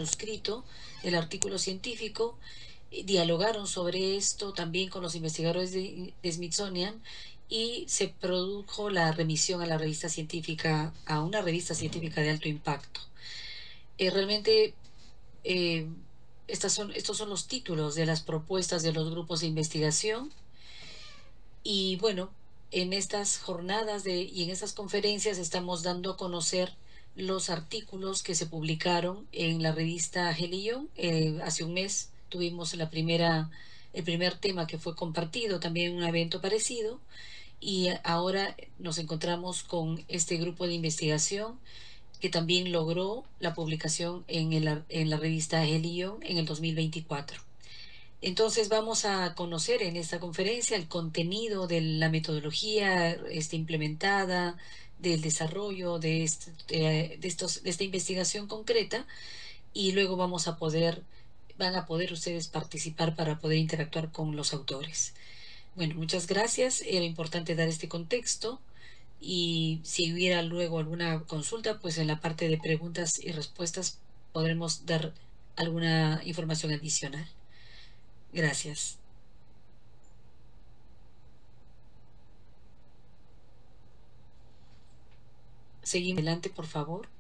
manuscrito del artículo científico, dialogaron sobre esto también con los investigadores de Smithsonian y se produjo la remisión a la revista científica, a una revista científica de alto impacto. Realmente eh, estos son los títulos de las propuestas de los grupos de investigación y bueno, en estas jornadas y en estas conferencias estamos dando a conocer los artículos que se publicaron en la revista Helium. Hace un mes tuvimos el primer tema que fue compartido, también en un evento parecido, y ahora nos encontramos con este grupo de investigación que también logró la publicación en la revista Helium en el 2024. Entonces vamos a conocer en esta conferencia el contenido de la metodología implementada, del desarrollo de esta investigación concreta y luego van a poder ustedes participar para poder interactuar con los autores. Bueno, muchas gracias. Era importante dar este contexto y si hubiera luego alguna consulta, pues en la parte de preguntas y respuestas podremos dar alguna información adicional. Gracias. Seguimos adelante, por favor,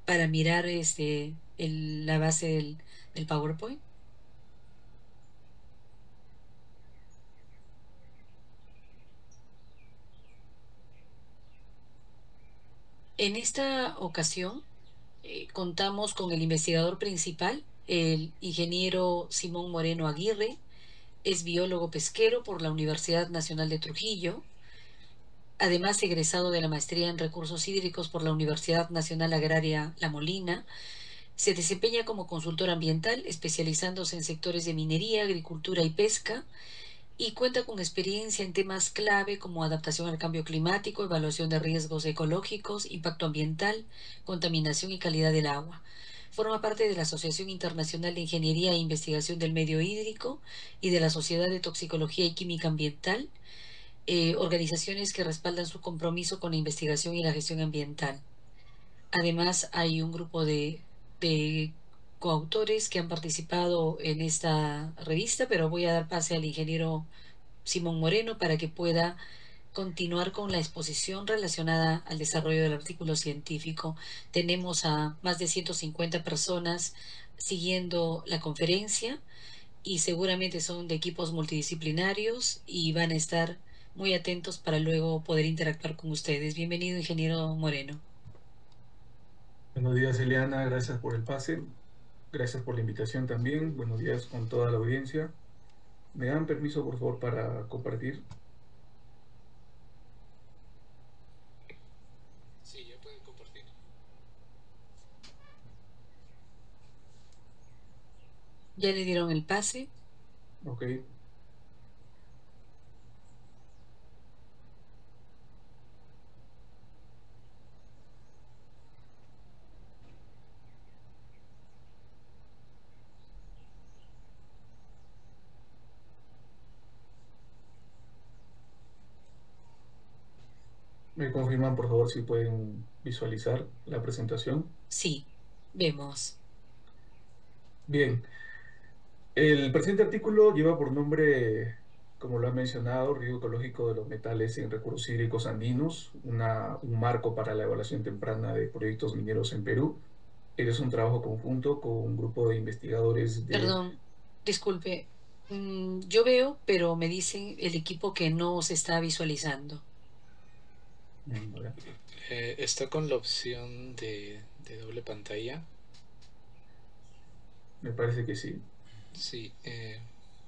para mirar la base del PowerPoint. En esta ocasión, contamos con el investigador principal, el ingeniero Simón Moreno Aguirre. Es biólogo pesquero por la Universidad Nacional de Trujillo. Además, egresado de la maestría en recursos hídricos por la Universidad Nacional Agraria La Molina. Se desempeña como consultor ambiental, especializándose en sectores de minería, agricultura y pesca, y cuenta con experiencia en temas clave como adaptación al cambio climático, evaluación de riesgos ecológicos, impacto ambiental, contaminación y calidad del agua. Forma parte de la Asociación Internacional de Ingeniería e Investigación del Medio Hídrico y de la Sociedad de Toxicología y Química Ambiental, organizaciones que respaldan su compromiso con la investigación y la gestión ambiental. Además, hay un grupo de coautores que han participado en esta revista, pero voy a dar pase al ingeniero Simón Moreno para que pueda continuar con la exposición relacionada al desarrollo del artículo científico. Tenemos a más de 150 personas siguiendo la conferencia y seguramente son de equipos multidisciplinarios y van a estar muy atentos para luego poder interactuar con ustedes. Bienvenido, ingeniero Moreno. Buenos días, Eliana. Gracias por el pase. Gracias por la invitación también. Buenos días con toda la audiencia. ¿Me dan permiso, por favor, para compartir? Sí, ya pueden compartir. ¿Ya le dieron el pase? Ok. ¿Me confirman, por favor, si pueden visualizar la presentación? Sí, vemos. Bien. El presente artículo lleva por nombre, como lo ha mencionado, Riesgo ecológico de los metales en recursos hídricos andinos, un marco para la evaluación temprana de proyectos mineros en Perú. Es un trabajo conjunto con un grupo de investigadores de... Perdón, disculpe. Yo veo, pero me dicen el equipo que no se está visualizando. A ver, Está con la opción de doble pantalla. me parece que sí. Sí,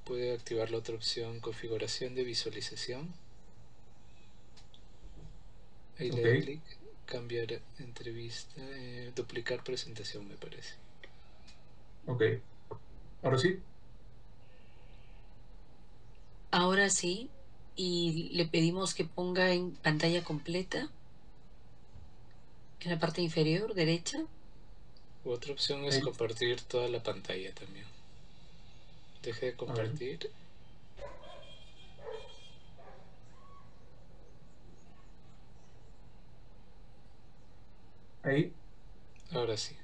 puede activar la otra opción, configuración de visualización. Ahí le Ok, da clic, cambiar entrevista, duplicar presentación me parece. ok. Ahora sí. Ahora sí, y le pedimos que ponga en pantalla completa, en la parte inferior derecha. Otra opción es Ahí, compartir toda la pantalla también. Deje de a ver, compartir. ahí, Ahora sí.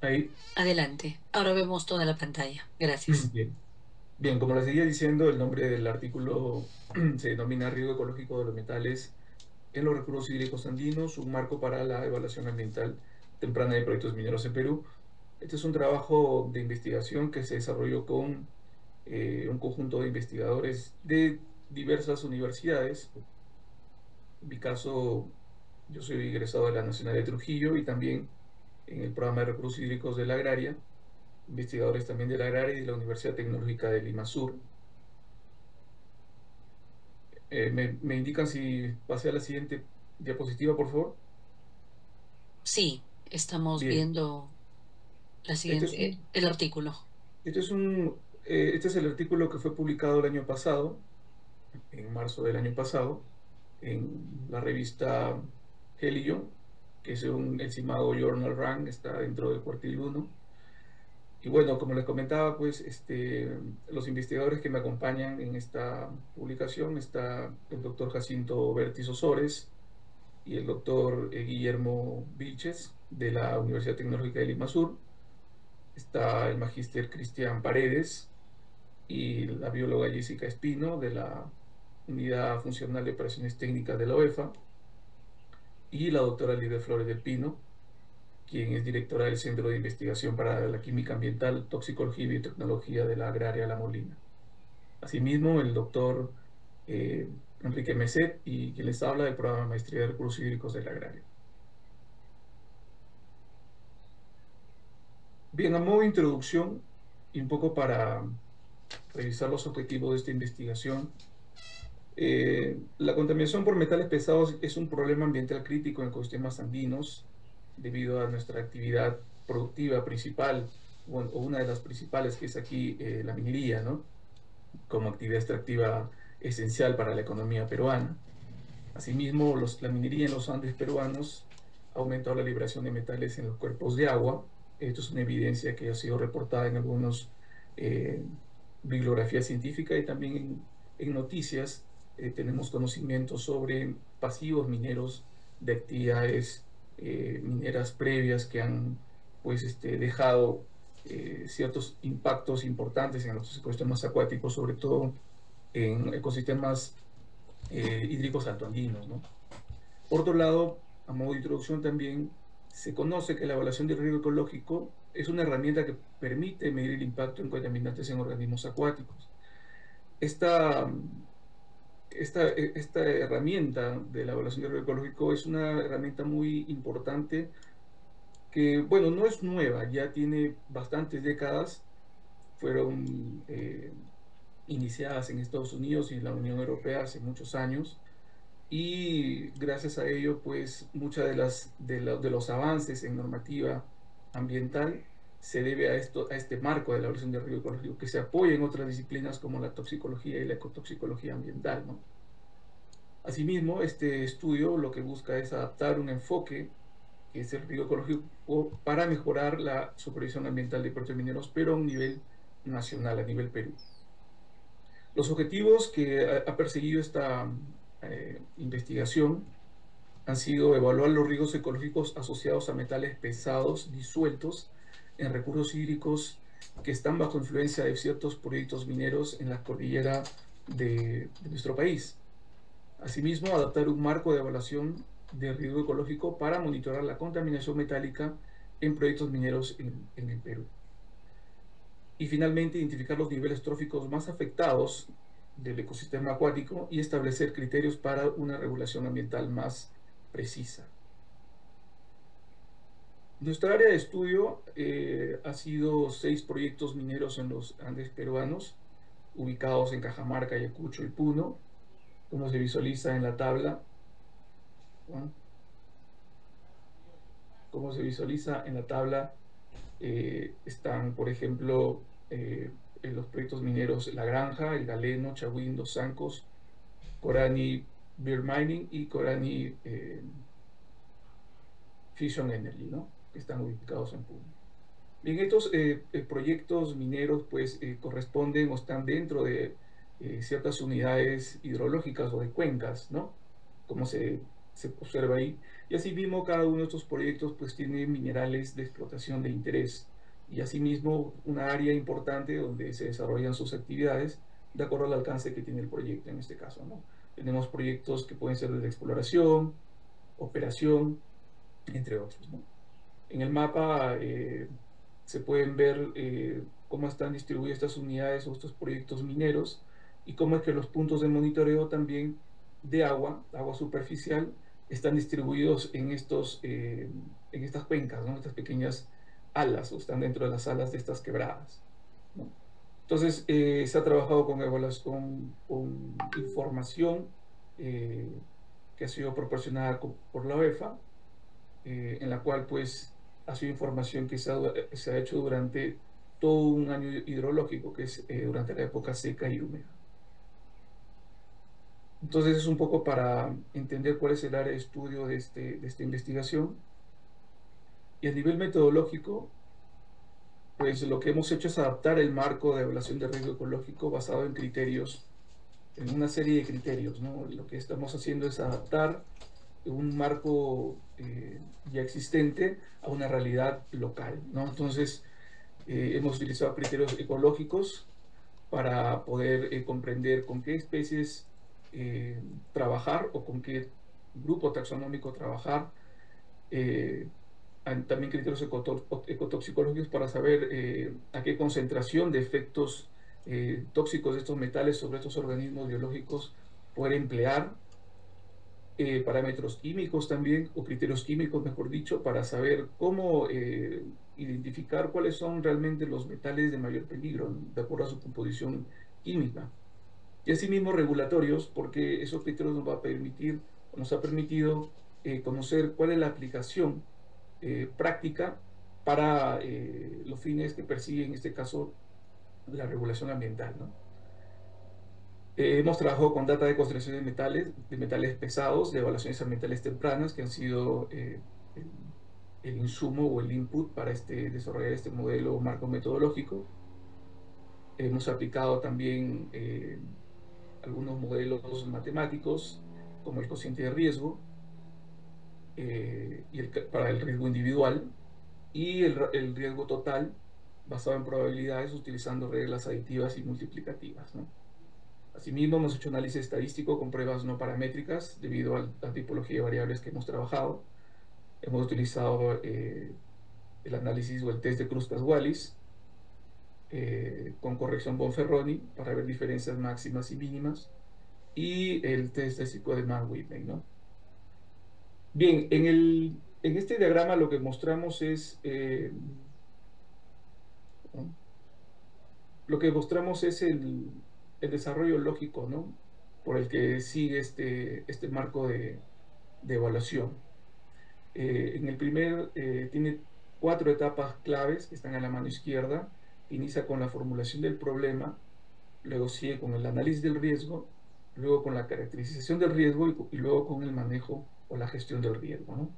Ahí. Adelante. Ahora vemos toda la pantalla. Gracias. Bien. Bien, como les seguía diciendo, el nombre del artículo se denomina Riesgo ecológico de los metales en los recursos hídricos andinos, un marco para la evaluación ambiental temprana de proyectos mineros en Perú. Este es un trabajo de investigación que se desarrolló con un conjunto de investigadores de diversas universidades. En mi caso, yo soy egresado de la Nacional de Trujillo y también en el programa de recursos hídricos de la Agraria, investigadores también de la Agraria y de la Universidad Tecnológica de Lima Sur. Me indican si pasé a la siguiente diapositiva, por favor. Sí, estamos Bien, viendo la este es siguiente, un, el artículo. este es el artículo que fue publicado el año pasado, en marzo del año pasado, en la revista Helion, que según el cimado Journal Rank está dentro del cuartil 1. Y bueno, como les comentaba, pues los investigadores que me acompañan en esta publicación está el doctor Jacinto Vértiz Osores y el doctor Guillermo Vilches de la Universidad Tecnológica de Lima Sur. Está el magíster Cristian Paredes y la bióloga Jessica Espino de la Unidad Funcional de Operaciones Técnicas de la OEFA y la doctora Lidia Flores del Pino, quien es directora del Centro de Investigación para la Química Ambiental, Toxicología y Biotecnología de la Agraria La Molina. Asimismo, el doctor Enrique Meset, y quien les habla del programa de Maestría de Recursos Hídricos de la Agraria. Bien, a modo de introducción y un poco para revisar los objetivos de esta investigación, la contaminación por metales pesados es un problema ambiental crítico en ecosistemas andinos debido a nuestra actividad productiva principal, o una de las principales, que es aquí la minería, ¿no? Como actividad extractiva esencial para la economía peruana. Asimismo, la minería en los Andes peruanos ha aumentado la liberación de metales en los cuerpos de agua. Esto es una evidencia que ha sido reportada en algunas bibliografías científicas y también en noticias. Tenemos conocimientos sobre pasivos mineros de actividades mineras previas que han pues, dejado ciertos impactos importantes en los ecosistemas acuáticos, sobre todo en ecosistemas hídricos altoandinos, ¿no? Por otro lado, a modo de introducción también, se conoce que la evaluación de riesgo ecológico es una herramienta que permite medir el impacto en contaminantes en organismos acuáticos. Esta, esta herramienta de la evaluación de riesgo ecológico es una herramienta muy importante que, bueno, no es nueva, ya tiene bastantes décadas. Fueron iniciadas en Estados Unidos y en la Unión Europea hace muchos años, y gracias a ello, pues, muchas de los avances en normativa ambiental se debe a este marco de la evaluación de riesgo ecológico, que se apoya en otras disciplinas como la toxicología y la ecotoxicología ambiental, ¿no? Asimismo, este estudio lo que busca es adaptar un enfoque, que es el riesgo ecológico, para mejorar la supervisión ambiental de proyectos mineros, pero a un nivel nacional, a nivel Perú. Los objetivos que ha perseguido esta investigación han sido evaluar los riesgos ecológicos asociados a metales pesados disueltos en recursos hídricos que están bajo influencia de ciertos proyectos mineros en la cordillera de nuestro país. Asimismo, adaptar un marco de evaluación de riesgo ecológico para monitorar la contaminación metálica en proyectos mineros en el Perú. Y finalmente, identificar los niveles tróficos más afectados del ecosistema acuático y establecer criterios para una regulación ambiental más precisa. Nuestra área de estudio ha sido 6 proyectos mineros en los Andes peruanos, ubicados en Cajamarca, Ayacucho y Puno, como se visualiza en la tabla, ¿no? Como se visualiza en la tabla, están, por ejemplo, en los proyectos mineros La Granja, El Galeno, Chahuín, Los Zancos, Corani Beer Mining y Corani Fission Energy, ¿no? Que están ubicados en Puno. Bien, estos proyectos mineros pues corresponden o están dentro de ciertas unidades hidrológicas o de cuencas, ¿no? Como se se observa ahí. Y asimismo, cada uno de estos proyectos pues tiene minerales de explotación de interés y asimismo una área importante donde se desarrollan sus actividades de acuerdo al alcance que tiene el proyecto en este caso, ¿no? Tenemos proyectos que pueden ser de exploración, operación, entre otros, ¿no? En el mapa se pueden ver cómo están distribuidas estas unidades o estos proyectos mineros y cómo es que los puntos de monitoreo también de agua superficial, están distribuidos en estas cuencas, ¿no? Estas pequeñas alas, o están dentro de las alas de estas quebradas, ¿no? Entonces, se ha trabajado con evaluación, con información eh, que ha sido proporcionada por la OEFA, en la cual pues ha sido información que se ha hecho durante todo un año hidrológico, que es durante la época seca y húmeda. Entonces es un poco para entender cuál es el área de estudio de esta investigación. Y a nivel metodológico, pues lo que hemos hecho es adaptar el marco de evaluación de riesgo ecológico basado en criterios, en una serie de criterios, ¿no? Lo que estamos haciendo es adaptar un marco ya existente a una realidad local, ¿no? Entonces, hemos utilizado criterios ecológicos para poder comprender con qué especies trabajar o con qué grupo taxonómico trabajar. También criterios ecotoxicológicos para saber a qué concentración de efectos tóxicos de estos metales sobre estos organismos biológicos poder emplear. Parámetros químicos también, o criterios químicos, mejor dicho, para saber cómo identificar cuáles son realmente los metales de mayor peligro, de acuerdo a su composición química. Y asimismo regulatorios, porque esos criterios nos va a permitir, o nos ha permitido conocer cuál es la aplicación práctica para los fines que persigue, en este caso, la regulación ambiental, ¿no? Hemos trabajado con data de concentración de metales pesados, de evaluaciones ambientales tempranas, que han sido el insumo o el input para desarrollar este modelo marco metodológico. Hemos aplicado también algunos modelos matemáticos, como el cociente de riesgo, para el riesgo individual, y el riesgo total, basado en probabilidades, utilizando reglas aditivas y multiplicativas, ¿no? Asimismo, hemos hecho análisis estadístico con pruebas no paramétricas debido a la tipología de variables que hemos trabajado. Hemos utilizado el análisis o el test de Kruskal-Wallis con corrección Bonferroni para ver diferencias máximas y mínimas, y el test de ciclo de Mann-Whitney, ¿no? Bien, en este diagrama lo que mostramos es el desarrollo lógico, ¿no? Por el que sigue este marco de evaluación. Tiene 4 etapas claves que están a la mano izquierda. Inicia con la formulación del problema, luego sigue con el análisis del riesgo, luego con la caracterización del riesgo y luego con el manejo o la gestión del riesgo, ¿no?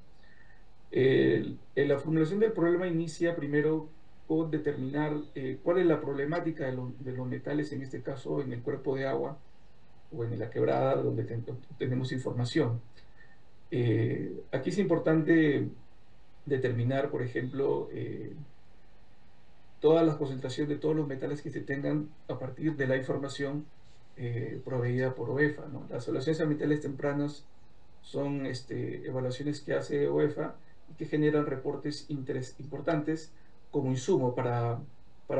La formulación del problema inicia primero con determinar cuál es la problemática de los metales, en este caso en el cuerpo de agua o en la quebrada donde tenemos información. Aquí es importante determinar, por ejemplo, todas las concentraciones de todos los metales que se tengan a partir de la información proveída por OEFA, ¿no? Las evaluaciones ambientales tempranas son evaluaciones que hace OEFA y que generan reportes importantes como insumo para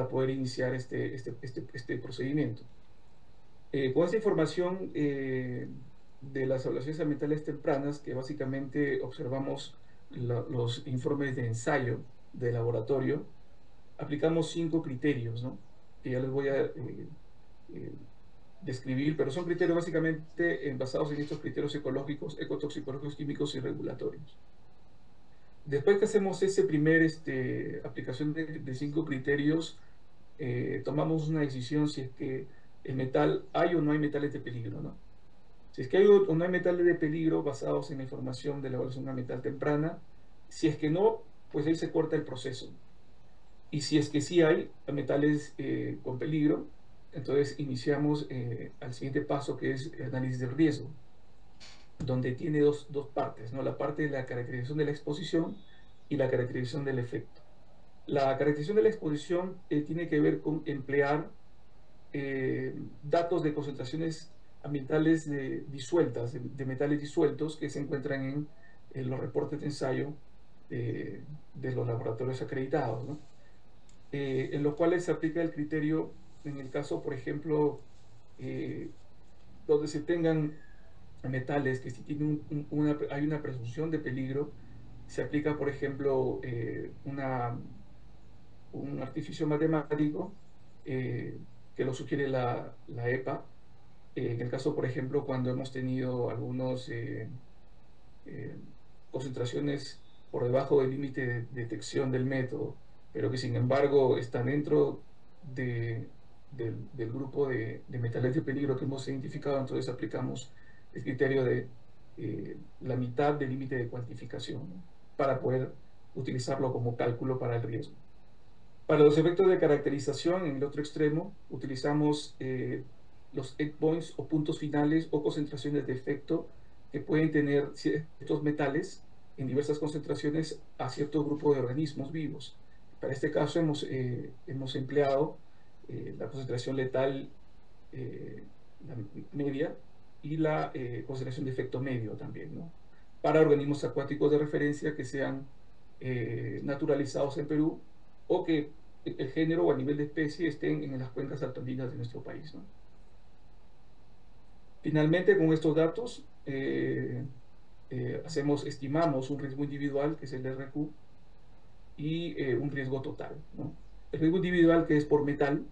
poder iniciar este procedimiento. Con esta información de las evaluaciones ambientales tempranas, que básicamente observamos los informes de ensayo de laboratorio, aplicamos 5 criterios, ¿no? Que ya les voy a describir, pero son criterios básicamente basados en estos criterios ecológicos, ecotoxicológicos, químicos y regulatorios. Después que hacemos ese aplicación de 5 criterios, tomamos una decisión si es que el metal, hay o no hay metales de peligro, ¿no? Si es que hay o no hay metales de peligro basados en la información de la evaluación ambiental temprana. Si es que no, pues ahí se corta el proceso. Y si es que sí hay metales con peligro, entonces iniciamos al siguiente paso, que es el análisis del riesgo. donde tiene dos partes, ¿no? La parte de la caracterización de la exposición y la caracterización del efecto. La caracterización de la exposición tiene que ver con emplear datos de concentraciones ambientales de metales disueltos que se encuentran en los reportes de ensayo de los laboratorios acreditados, ¿no? En los cuales se aplica el criterio, en el caso, por ejemplo, eh, donde se tengan metales que si tienen hay una presunción de peligro, se aplica, por ejemplo, un artificio matemático que lo sugiere la EPA. En el caso, por ejemplo, cuando hemos tenido algunos eh, concentraciones por debajo del límite de detección del método, pero que sin embargo están dentro del grupo de metales de peligro que hemos identificado, entonces aplicamos el criterio de la mitad del límite de cuantificación, ¿no? Para poder utilizarlo como cálculo para el riesgo. Para los efectos de caracterización, en el otro extremo, utilizamos los endpoints o puntos finales o concentraciones de efecto que pueden tener ciertos metales en diversas concentraciones a cierto grupo de organismos vivos. Para este caso hemos empleado la concentración letal la media y la concentración de efecto medio también, ¿no? Para organismos acuáticos de referencia que sean naturalizados en Perú o que el género o a nivel de especie estén en las cuencas altoandinas de nuestro país, ¿no? Finalmente, con estos datos, estimamos un riesgo individual, que es el RQ, y un riesgo total, ¿no? El riesgo individual, que es por metal,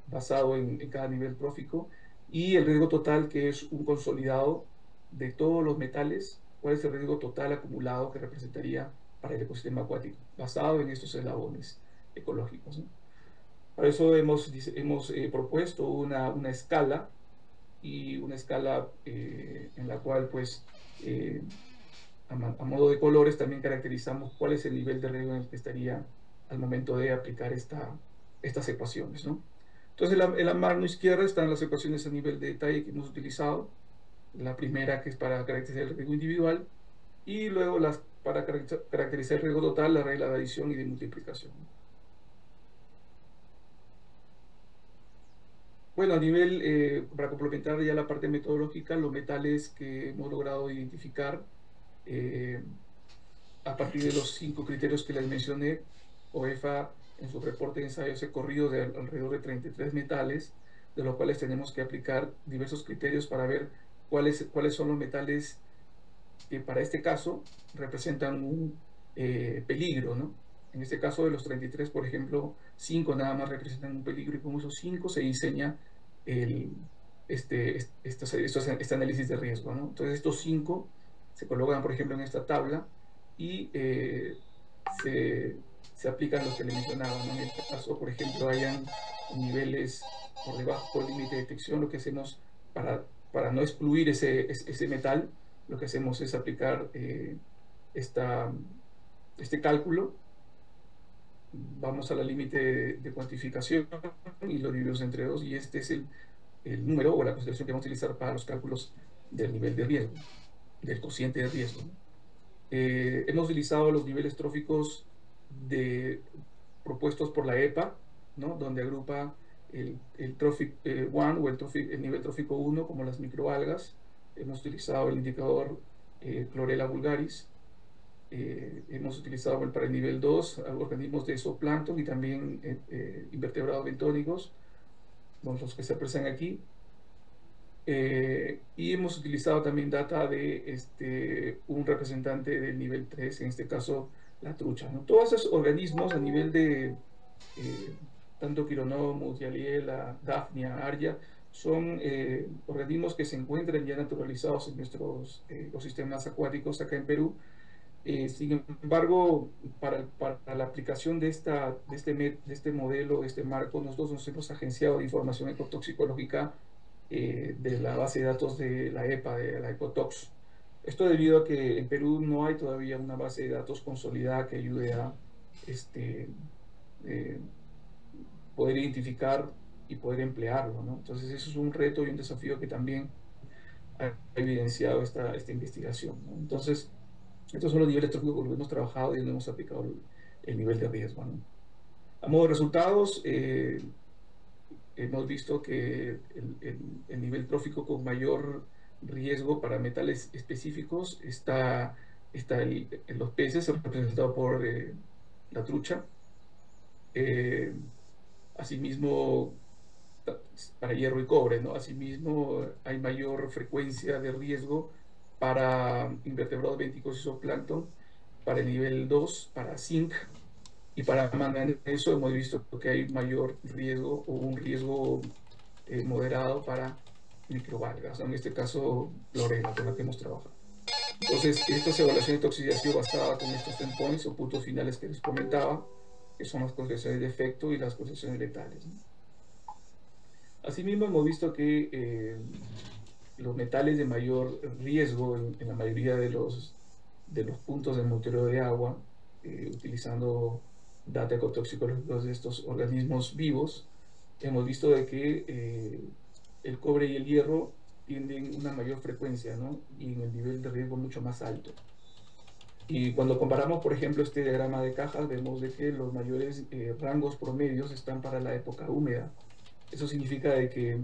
basado en cada nivel trófico, y el riesgo total, que es un consolidado de todos los metales, cuál es el riesgo total acumulado que representaría para el ecosistema acuático, basado en estos eslabones ecológicos, ¿no? Para eso hemos propuesto una escala, y una escala en la cual, pues, a modo de colores también caracterizamos cuál es el nivel de riesgo en el que estaría al momento de aplicar estas ecuaciones, ¿no? Entonces, en la mano izquierda están las ecuaciones a nivel de detalle que hemos utilizado. La primera, que es para caracterizar el riesgo individual, y luego para caracterizar el riesgo total, la regla de adición y de multiplicación. Bueno, para complementar ya la parte metodológica, los metales que hemos logrado identificar eh, a partir de los 5 criterios que les mencioné, OEFA en su reporte de ensayos he corrido de alrededor de 33 metales, de los cuales tenemos que aplicar diversos criterios para ver cuáles son los metales que para este caso representan un peligro, ¿no? En este caso de los 33, por ejemplo, 5 nada más representan un peligro, y con esos 5 se diseña el, este análisis de riesgo, ¿no? Entonces estos 5 se colocan, por ejemplo, en esta tabla, y se, se aplican los que le mencionaba, ¿no? En este caso, por ejemplo, hayan niveles por debajo del límite de detección, lo que hacemos para no excluir ese metal, lo que hacemos es aplicar esta, este cálculo. Vamos a la límite de cuantificación y lo dividimos entre 2, y este es el número o la consideración que vamos a utilizar para los cálculos del nivel de riesgo, del cociente de riesgo, ¿no? Hemos utilizado los niveles tróficos propuestos por la EPA, ¿no? Donde agrupa el Trophic 1 o el nivel trófico 1 como las microalgas. Hemos utilizado el indicador Chlorella vulgaris. Hemos utilizado para el nivel 2 organismos de zooplancton y también invertebrados bentónicos, como los que se aprecian aquí. Y hemos utilizado también data de un representante del nivel 3, en este caso la trucha, ¿no? Todos esos organismos a nivel de tanto Chironomus, Yaliela, Daphnia, Arya, son organismos que se encuentran ya naturalizados en nuestros ecosistemas acuáticos acá en Perú. Sin embargo, para la aplicación de este modelo, de este marco, nosotros nos hemos agenciado de información ecotoxicológica de la base de datos de la EPA, de la Ecotox. Esto debido a que en Perú no hay todavía una base de datos consolidada que ayude a eh, poder identificar y poder emplearlo, ¿no? Entonces, eso es un reto y un desafío que también ha evidenciado esta investigación, ¿no? Entonces, estos son los niveles tróficos con los que hemos trabajado y donde hemos aplicado el nivel de riesgo, ¿no? A modo de resultados, hemos visto que el nivel trófico con mayor riesgo para metales específicos está en los peces, representado por la trucha. Asimismo, para hierro y cobre, ¿no? Asimismo, hay mayor frecuencia de riesgo para invertebrados bentónicos y zooplancton, para el nivel 2, para zinc, y para manganeso hemos visto que hay mayor riesgo o un riesgo moderado para microalgas, ¿no? En este caso, clorela, con la que hemos trabajado. Entonces, estas evaluaciones de toxicidad ha sido basada con estos endpoints o puntos finales que les comentaba, que son las concentraciones de efecto y las concentraciones letales, ¿no? Asimismo, hemos visto que los metales de mayor riesgo en la mayoría de los puntos de monitoreo de agua, utilizando data ecotoxicológicos de estos organismos vivos, hemos visto de que el cobre y el hierro tienen una mayor frecuencia, ¿no? Y en el nivel de riesgo mucho más alto. Y cuando comparamos, por ejemplo, este diagrama de cajas, vemos de que los mayores rangos promedios están para la época húmeda. Eso significa de que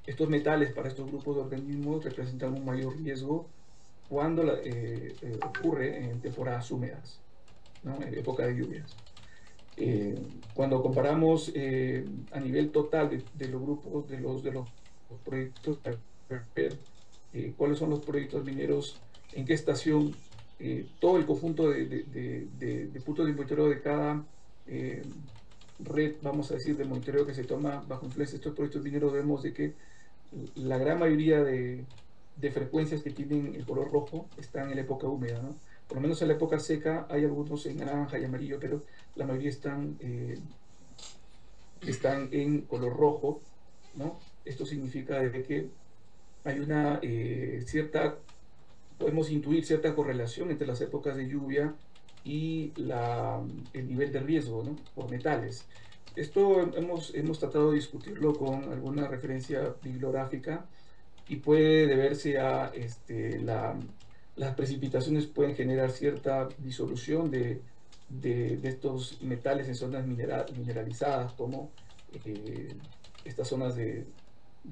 estos metales para estos grupos de organismos representan un mayor riesgo cuando ocurre en temporadas húmedas, ¿no? En época de lluvias. Cuando comparamos a nivel total de los grupos, de los proyectos, cuáles son los proyectos mineros, en qué estación, todo el conjunto de puntos de monitoreo de cada red, vamos a decir, de monitoreo que se toma bajo influencia de estos proyectos mineros, vemos de que la gran mayoría de frecuencias que tienen el color rojo están en la época húmeda, ¿no? Por lo menos en la época seca hay algunos en naranja y amarillo, pero la mayoría están en color rojo, ¿no? Esto significa de que hay una podemos intuir cierta correlación entre las épocas de lluvia y el nivel de riesgo, ¿no? Por metales. Esto hemos tratado de discutirlo con alguna referencia bibliográfica y puede deberse a las precipitaciones pueden generar cierta disolución de estos metales en zonas mineralizadas, como estas zonas de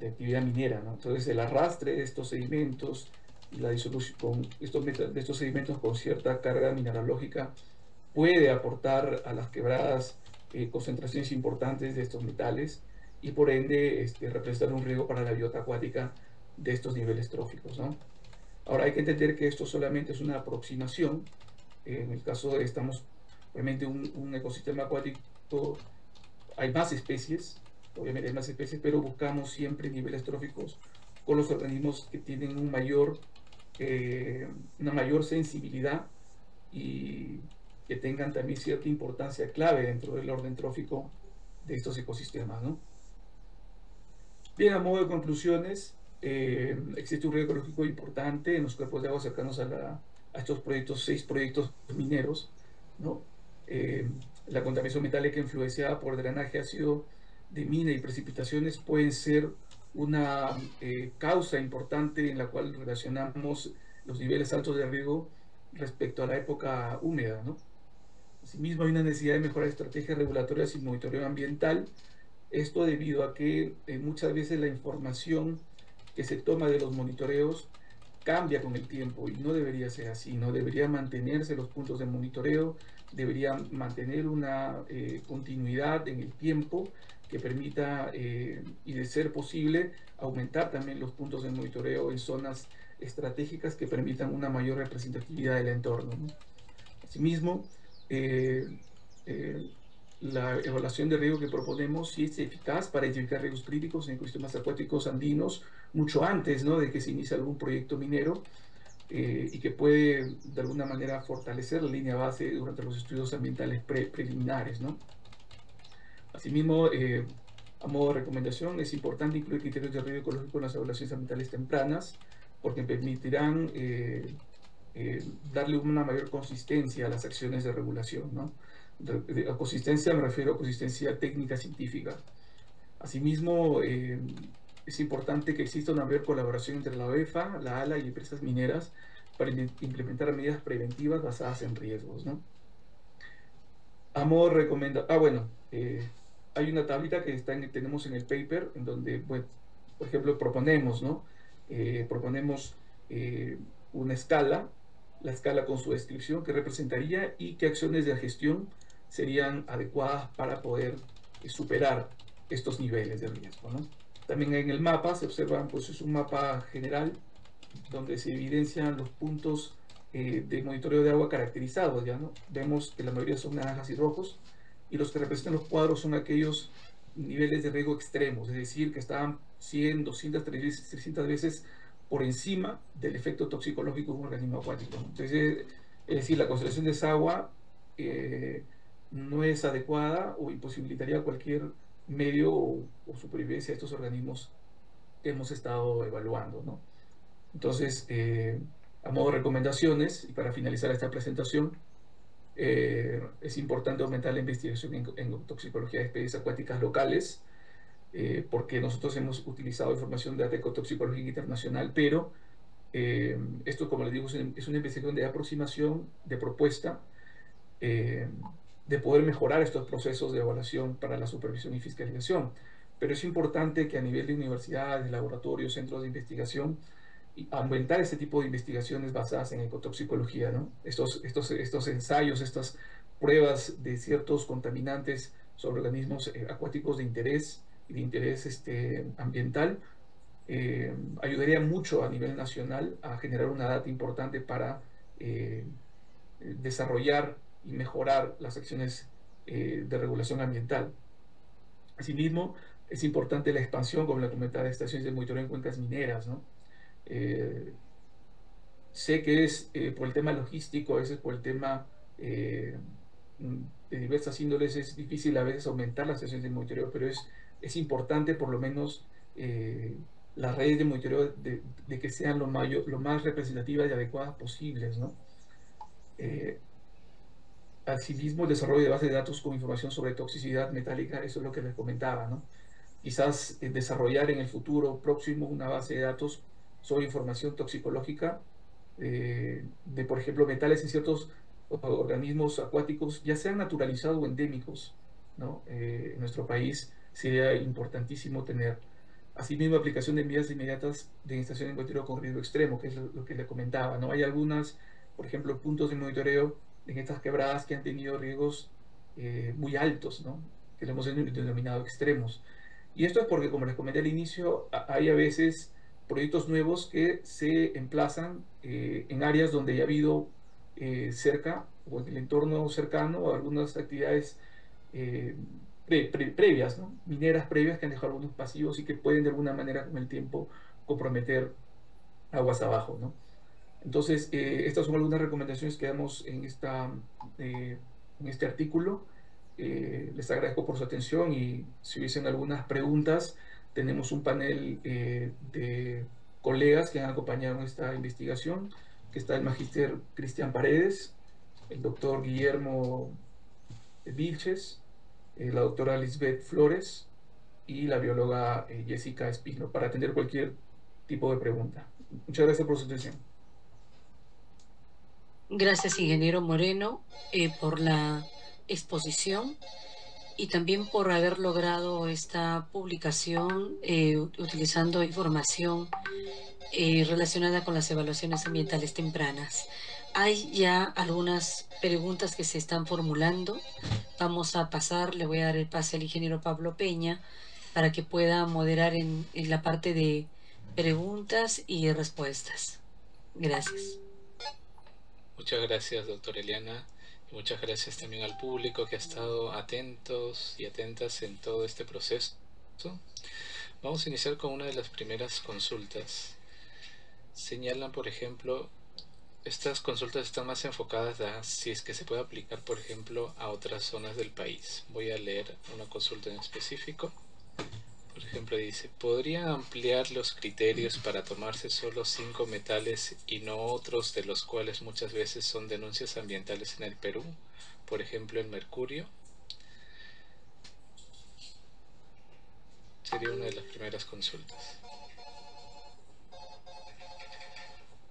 actividad minera, ¿no? Entonces, el arrastre de estos sedimentos y la disolución de estos sedimentos con cierta carga mineralógica puede aportar a las quebradas concentraciones importantes de estos metales y por ende representar un riesgo para la biota acuática de estos niveles tróficos, ¿no? Ahora hay que entender que esto solamente es una aproximación. En el caso de obviamente un ecosistema acuático, hay más especies, obviamente hay más especies, pero buscamos siempre niveles tróficos con los organismos que tienen una mayor sensibilidad y que tengan también cierta importancia clave dentro del orden trófico de estos ecosistemas, ¿no? Bien, a modo de conclusiones, existe un riesgo ecológico importante en los cuerpos de agua cercanos a estos 6 proyectos mineros, ¿no? La contaminación metálica influenciada por drenaje ácido de mina y precipitaciones pueden ser una causa importante en la cual relacionamos los niveles altos de riesgo respecto a la época húmeda, ¿no? Asimismo, hay una necesidad de mejorar estrategias regulatorias y monitoreo ambiental. Esto debido a que muchas veces la información que se toma de los monitoreos cambia con el tiempo y no debería ser así, no debería mantenerse los puntos de monitoreo, debería mantener una continuidad en el tiempo que permita, y de ser posible, aumentar también los puntos de monitoreo en zonas estratégicas que permitan una mayor representatividad del entorno, ¿no? Asimismo, la evaluación de riesgo que proponemos sí es eficaz para identificar riesgos críticos en ecosistemas acuáticos andinos mucho antes, ¿no?, de que se inicie algún proyecto minero, y que puede de alguna manera fortalecer la línea base durante los estudios ambientales preliminares, ¿no? Asimismo, a modo de recomendación, es importante incluir criterios de riesgo ecológico en las evaluaciones ambientales tempranas, porque permitirán darle una mayor consistencia a las acciones de regulación, ¿no? A consistencia me refiero a consistencia técnica científica. Asimismo, es importante que exista una mayor colaboración entre la OEFA, la ALA y empresas mineras para implementar medidas preventivas basadas en riesgos, ¿no? A modo recomendado, bueno, hay una tablita que tenemos en el paper en donde, bueno, por ejemplo, proponemos, ¿no? Proponemos una escala, la escala con su descripción que representaría y qué acciones de gestión serían adecuadas para poder superar estos niveles de riesgo, ¿no? También en el mapa se observan, pues es un mapa general donde se evidencian los puntos de monitoreo de agua caracterizados, ¿ya no? Vemos que la mayoría son naranjas y rojos, y los que representan los cuadros son aquellos niveles de riesgo extremos, es decir, que estaban 100, 200, 300 veces por encima del efecto toxicológico de un organismo acuático, ¿no? Entonces, es decir, la concentración de esa agua no es adecuada o imposibilitaría cualquier medio o supervivencia de estos organismos que hemos estado evaluando, ¿no? Entonces, a modo de recomendaciones, y para finalizar esta presentación, es importante aumentar la investigación en toxicología de especies acuáticas locales, porque nosotros hemos utilizado información de Atecotoxicología Internacional, pero esto, como les digo, es una investigación de aproximación, de propuesta, eh, de poder mejorar estos procesos de evaluación para la supervisión y fiscalización. Pero es importante que a nivel de universidades, laboratorios, centros de investigación, y aumentar este tipo de investigaciones basadas en ecotoxicología, ¿no? Estos ensayos, estas pruebas de ciertos contaminantes sobre organismos acuáticos de interés y de interés ambiental, ayudaría mucho a nivel nacional a generar una data importante para desarrollar y mejorar las acciones de regulación ambiental. Asimismo, es importante la expansión, como le comentaba, de estaciones de monitoreo en cuencas mineras, ¿no? Eh, Sé que es por el tema logístico, a veces por el tema de diversas índoles, es difícil a veces aumentar las estaciones de monitoreo, pero es importante por lo menos las redes de monitoreo de que sean lo más representativas y adecuadas posibles, ¿no? Eh, Asimismo, el desarrollo de bases de datos con información sobre toxicidad metálica, eso es lo que les comentaba, ¿no? Quizás desarrollar en el futuro próximo una base de datos sobre información toxicológica por ejemplo, metales en ciertos organismos acuáticos, ya sean naturalizados o endémicos, ¿no? En nuestro país sería importantísimo tener. Asimismo, aplicación de medidas inmediatas de estación de monitoreo con riesgo extremo, que es lo que le comentaba, ¿no? Hay algunas, por ejemplo, puntos de monitoreo en estas quebradas que han tenido riesgos muy altos, ¿no? Que le hemos denominado extremos. Y esto es porque, como les comenté al inicio, hay a veces proyectos nuevos que se emplazan en áreas donde ya ha habido cerca o en el entorno cercano algunas actividades eh, previas, ¿no? Mineras previas que han dejado algunos pasivos y que pueden de alguna manera con el tiempo comprometer aguas abajo, ¿no? Entonces, estas son algunas recomendaciones que damos en este artículo. Les agradezco por su atención y si hubiesen algunas preguntas, tenemos un panel de colegas que han acompañado en esta investigación, que está el magíster Cristian Paredes, el doctor Guillermo Vilches, la doctora Lisbeth Flores y la bióloga Jessica Espino, para atender cualquier tipo de pregunta. Muchas gracias por su atención. Gracias, ingeniero Moreno, por la exposición y también por haber logrado esta publicación utilizando información relacionada con las evaluaciones ambientales tempranas. Hay ya algunas preguntas que se están formulando. Vamos a pasar, le voy a dar el pase al ingeniero Pablo Peña para que pueda moderar en la parte de preguntas y respuestas. Gracias. Muchas gracias, doctora Eliana, y muchas gracias también al público que ha estado atentos y atentas en todo este proceso. Vamos a iniciar con una de las primeras consultas. Señalan, por ejemplo, estas consultas están más enfocadas a si es que se puede aplicar, por ejemplo, a otras zonas del país. Voy a leer una consulta en específico. Por ejemplo, dice, ¿podría ampliar los criterios para tomarse solo 5 metales y no otros de los cuales muchas veces son denuncias ambientales en el Perú? Por ejemplo, el mercurio. Sería una de las primeras consultas.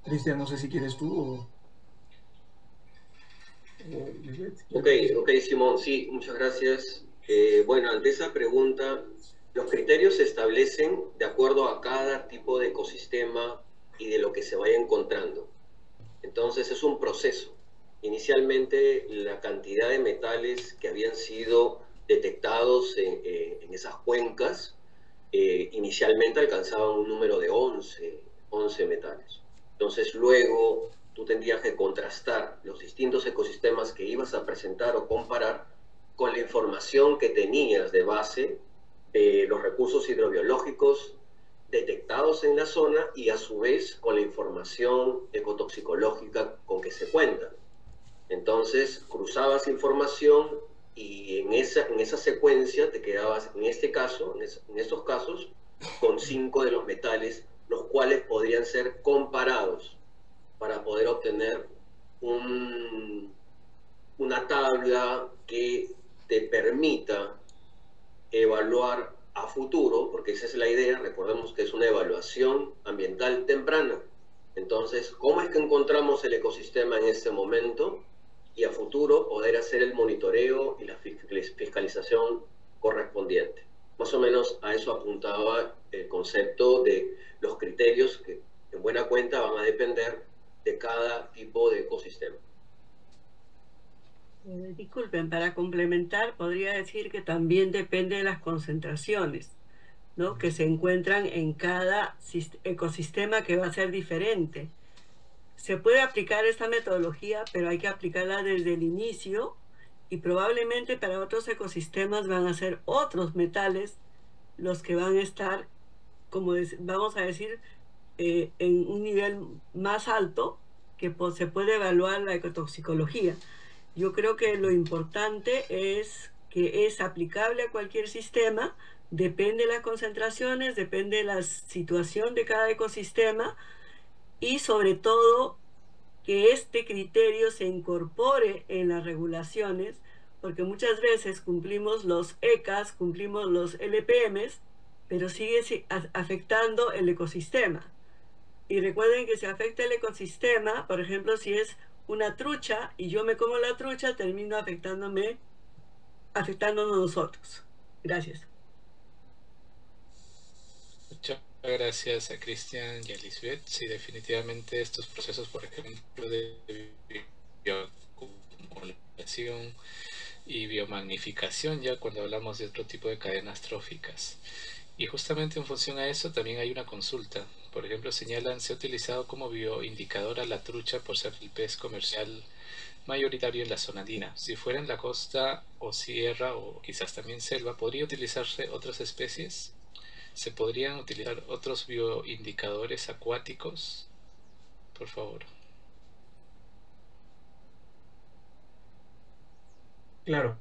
Cristian, no sé si quieres tú o Lisbeth. Ok, Simón, sí, muchas gracias. Bueno, ante esa pregunta, los criterios se establecen de acuerdo a cada tipo de ecosistema y de lo que se vaya encontrando. Entonces es un proceso. Inicialmente la cantidad de metales que habían sido detectados en esas cuencas, inicialmente alcanzaban un número de 11 metales. Entonces luego tú tendrías que contrastar los distintos ecosistemas que ibas a presentar o comparar con la información que tenías de base de los recursos hidrobiológicos detectados en la zona y a su vez con la información ecotoxicológica con que se cuenta. Entonces cruzabas información y en esa secuencia te quedabas, en este caso, en estos casos, con 5 de los metales, los cuales podrían ser comparados para poder obtener una tabla que te permita evaluar a futuro, porque esa es la idea, recordemos que es una evaluación ambiental temprana. Entonces, ¿cómo es que encontramos el ecosistema en este momento? Y a futuro poder hacer el monitoreo y la fiscalización correspondiente. Más o menos a eso apuntaba el concepto de los criterios que en buena cuenta van a depender de cada tipo de ecosistema. Disculpen, para complementar, podría decir que también depende de las concentraciones, ¿no?, que se encuentran en cada ecosistema, que va a ser diferente. Se puede aplicar esta metodología, pero hay que aplicarla desde el inicio, y probablemente para otros ecosistemas van a ser otros metales los que van a estar, como vamos a decir, en un nivel más alto, que se puede evaluar la ecotoxicología. Yo creo que lo importante es que es aplicable a cualquier sistema, depende de las concentraciones, depende de la situación de cada ecosistema, y sobre todo que este criterio se incorpore en las regulaciones, porque muchas veces cumplimos los ECAs, cumplimos los LPMs, pero sigue afectando el ecosistema. Y recuerden que si afecta el ecosistema, por ejemplo, si es una trucha y yo me como la trucha, termino afectándonos nosotros. Gracias. Muchas gracias a Cristian y a Lisbeth. Sí, definitivamente estos procesos, por ejemplo, de bioacumulación y biomagnificación, ya cuando hablamos de otro tipo de cadenas tróficas. Y justamente en función a eso también hay una consulta. Por ejemplo, señalan, se ha utilizado como bioindicador a la trucha por ser el pez comercial mayoritario en la zona andina. Si fuera en la costa o sierra o quizás también selva, ¿podría utilizarse otras especies? ¿Se podrían utilizar otros bioindicadores acuáticos? Por favor. Claro,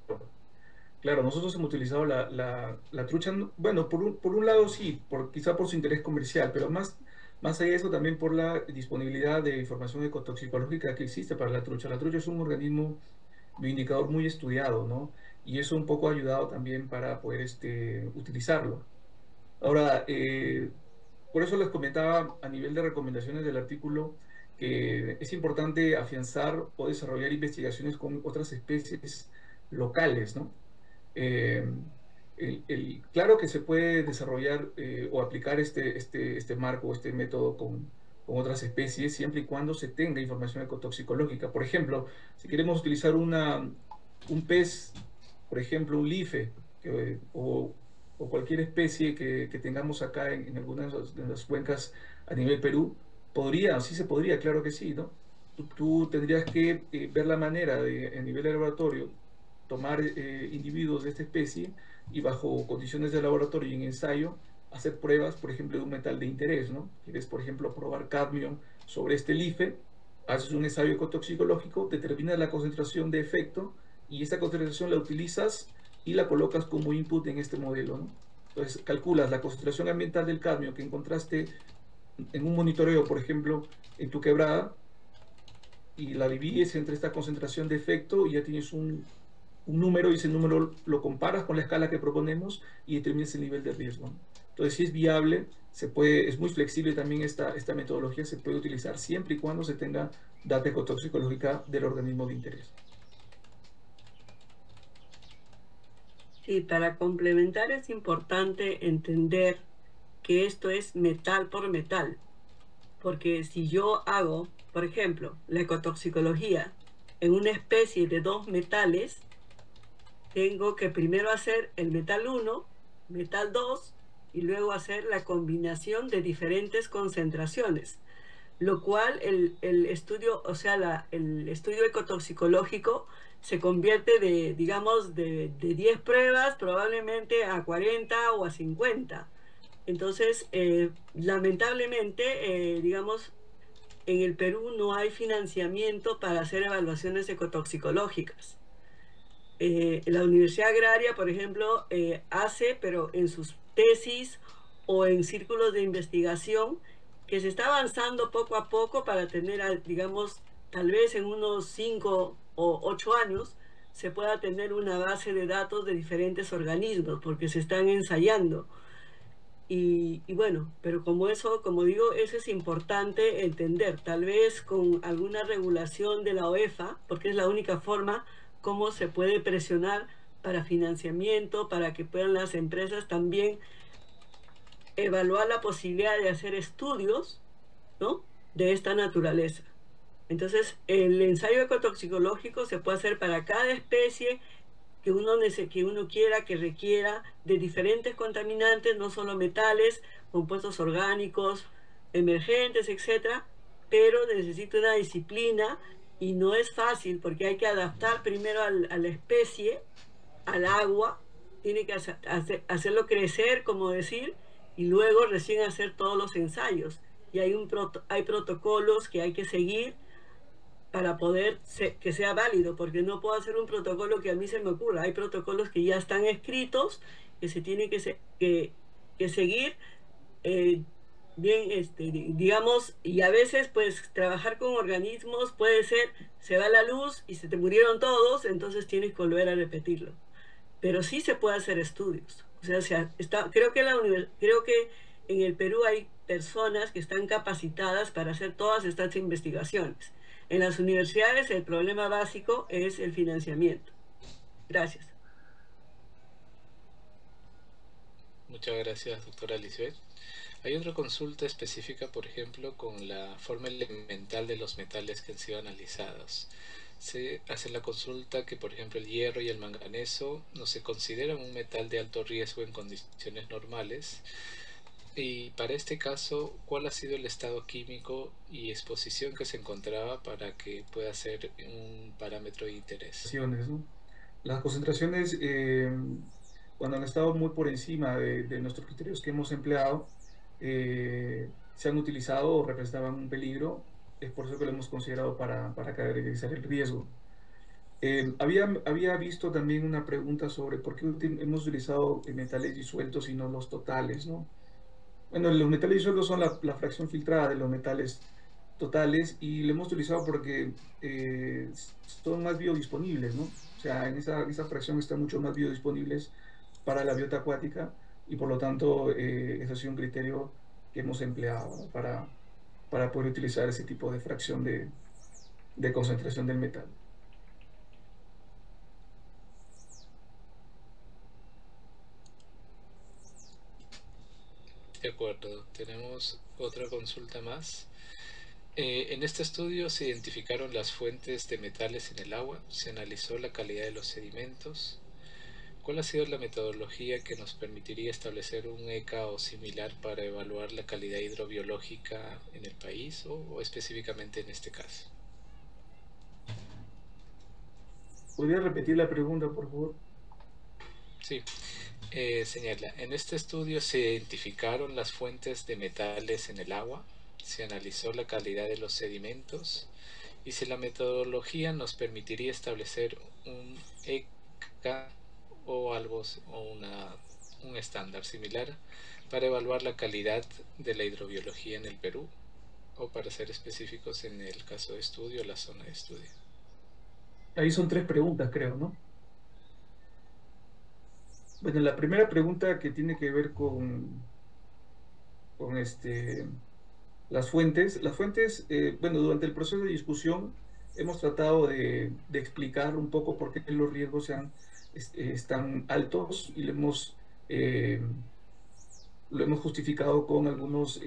claro, nosotros hemos utilizado la trucha, bueno, por un lado sí, quizá por su interés comercial, pero más allá de eso también por la disponibilidad de información ecotoxicológica que existe para la trucha. La trucha es un organismo bioindicador muy estudiado, ¿no? Y eso un poco ha ayudado también para poder utilizarlo. Ahora, por eso les comentaba a nivel de recomendaciones del artículo que es importante afianzar o desarrollar investigaciones con otras especies locales, ¿no? Eh, claro que se puede desarrollar o aplicar este marco, este método con otras especies, siempre y cuando se tenga información ecotoxicológica. Por ejemplo, si queremos utilizar un pez, por ejemplo, un life, o cualquier especie que tengamos acá en algunas de las cuencas a nivel Perú, sí se podría, claro que sí, ¿no? Tú tendrías que ver la manera de, a nivel de laboratorio, tomar individuos de esta especie y bajo condiciones de laboratorio y en ensayo, hacer pruebas, por ejemplo, de un metal de interés, ¿no? Quieres, por ejemplo, probar cadmio sobre este life, haces un ensayo ecotoxicológico, determinas la concentración de efecto y esta concentración la utilizas y la colocas como input en este modelo, ¿no? Entonces calculas la concentración ambiental del cadmio que encontraste en un monitoreo, por ejemplo, en tu quebrada, y la divides entre esta concentración de efecto y ya tienes un número y ese número lo comparas con la escala que proponemos y determinas el nivel de riesgo. Entonces, si es viable, es muy flexible también esta metodología, se puede utilizar siempre y cuando se tenga data ecotoxicológica del organismo de interés. Sí, para complementar es importante entender que esto es metal por metal, porque si yo hago, por ejemplo, la ecotoxicología en una especie de dos metales, tengo que primero hacer el metal 1, metal 2 y luego hacer la combinación de diferentes concentraciones, lo cual el estudio, o sea, el estudio ecotoxicológico se convierte de, digamos, de 10 pruebas probablemente a 40 o a 50. Entonces, lamentablemente, digamos, en el Perú no hay financiamiento para hacer evaluaciones ecotoxicológicas. La Universidad Agraria, por ejemplo, hace, pero en sus tesis o en círculos de investigación, que se está avanzando poco a poco para tener, digamos, tal vez en unos 5 o 8 años, se pueda tener una base de datos de diferentes organismos, porque se están ensayando. Y bueno, pero como eso, como digo, eso es importante entender, tal vez con alguna regulación de la OEFA, porque es la única forma como se puede presionar para financiamiento, para que puedan las empresas también evaluar la posibilidad de hacer estudios, ¿no?, de esta naturaleza. Entonces, el ensayo ecotoxicológico se puede hacer para cada especie que uno quiera, que requiera de diferentes contaminantes, no solo metales, compuestos orgánicos, emergentes, etcétera, pero necesita una disciplina y no es fácil porque hay que adaptar primero a la especie, al agua, tiene que hacerlo crecer, como decir, y luego recién hacer todos los ensayos. Y hay protocolos que hay que seguir para poder que sea válido, porque no puedo hacer un protocolo que a mí se me ocurra. Hay protocolos que ya están escritos, que se tienen que seguir, eh, bien, digamos, y a veces pues trabajar con organismos puede ser, se va la luz y se te murieron todos, entonces tienes que volver a repetirlo. Pero sí se puede hacer estudios. O sea, creo que en el Perú hay personas que están capacitadas para hacer todas estas investigaciones. En las universidades el problema básico es el financiamiento. Gracias. Muchas gracias, doctora Lisbeth. Hay otra consulta específica, por ejemplo, con la forma elemental de los metales que han sido analizados. Se hace la consulta que, por ejemplo, el hierro y el manganeso no se consideran un metal de alto riesgo en condiciones normales. Y para este caso, ¿cuál ha sido el estado químico y exposición que se encontraba para que pueda ser un parámetro de interés? ¿No? Las concentraciones, cuando han estado muy por encima de nuestros criterios que hemos empleado, se han utilizado o representaban un peligro. Es por eso que lo hemos considerado para caracterizar el riesgo. Había visto también una pregunta sobre por qué hemos utilizado metales disueltos y no los totales, ¿no? Bueno, los metales disueltos son la fracción filtrada de los metales totales y lo hemos utilizado porque son más biodisponibles, ¿no? O sea, en esa fracción están mucho más biodisponibles para la biota acuática y por lo tanto ese ha sido un criterio que hemos empleado, ¿no?, para poder utilizar ese tipo de fracción de concentración del metal. De acuerdo, tenemos otra consulta más. En este estudio se identificaron las fuentes de metales en el agua, se analizó la calidad de los sedimentos. ¿Cuál ha sido la metodología que nos permitiría establecer un ECA o similar para evaluar la calidad hidrobiológica en el país o específicamente en este caso? ¿Podría repetir la pregunta, por favor? Sí. Señala, en este estudio se identificaron las fuentes de metales en el agua, se analizó la calidad de los sedimentos y si la metodología nos permitiría establecer un ECA o algo o un estándar similar para evaluar la calidad de la hidrobiología en el Perú o para ser específicos en el caso de estudio, la zona de estudio. Ahí son 3 preguntas, creo, ¿no? Bueno, la primera pregunta que tiene que ver con las fuentes. Las fuentes, bueno, durante el proceso de discusión hemos tratado de explicar un poco por qué los riesgos están altos y eh, lo hemos justificado con algunos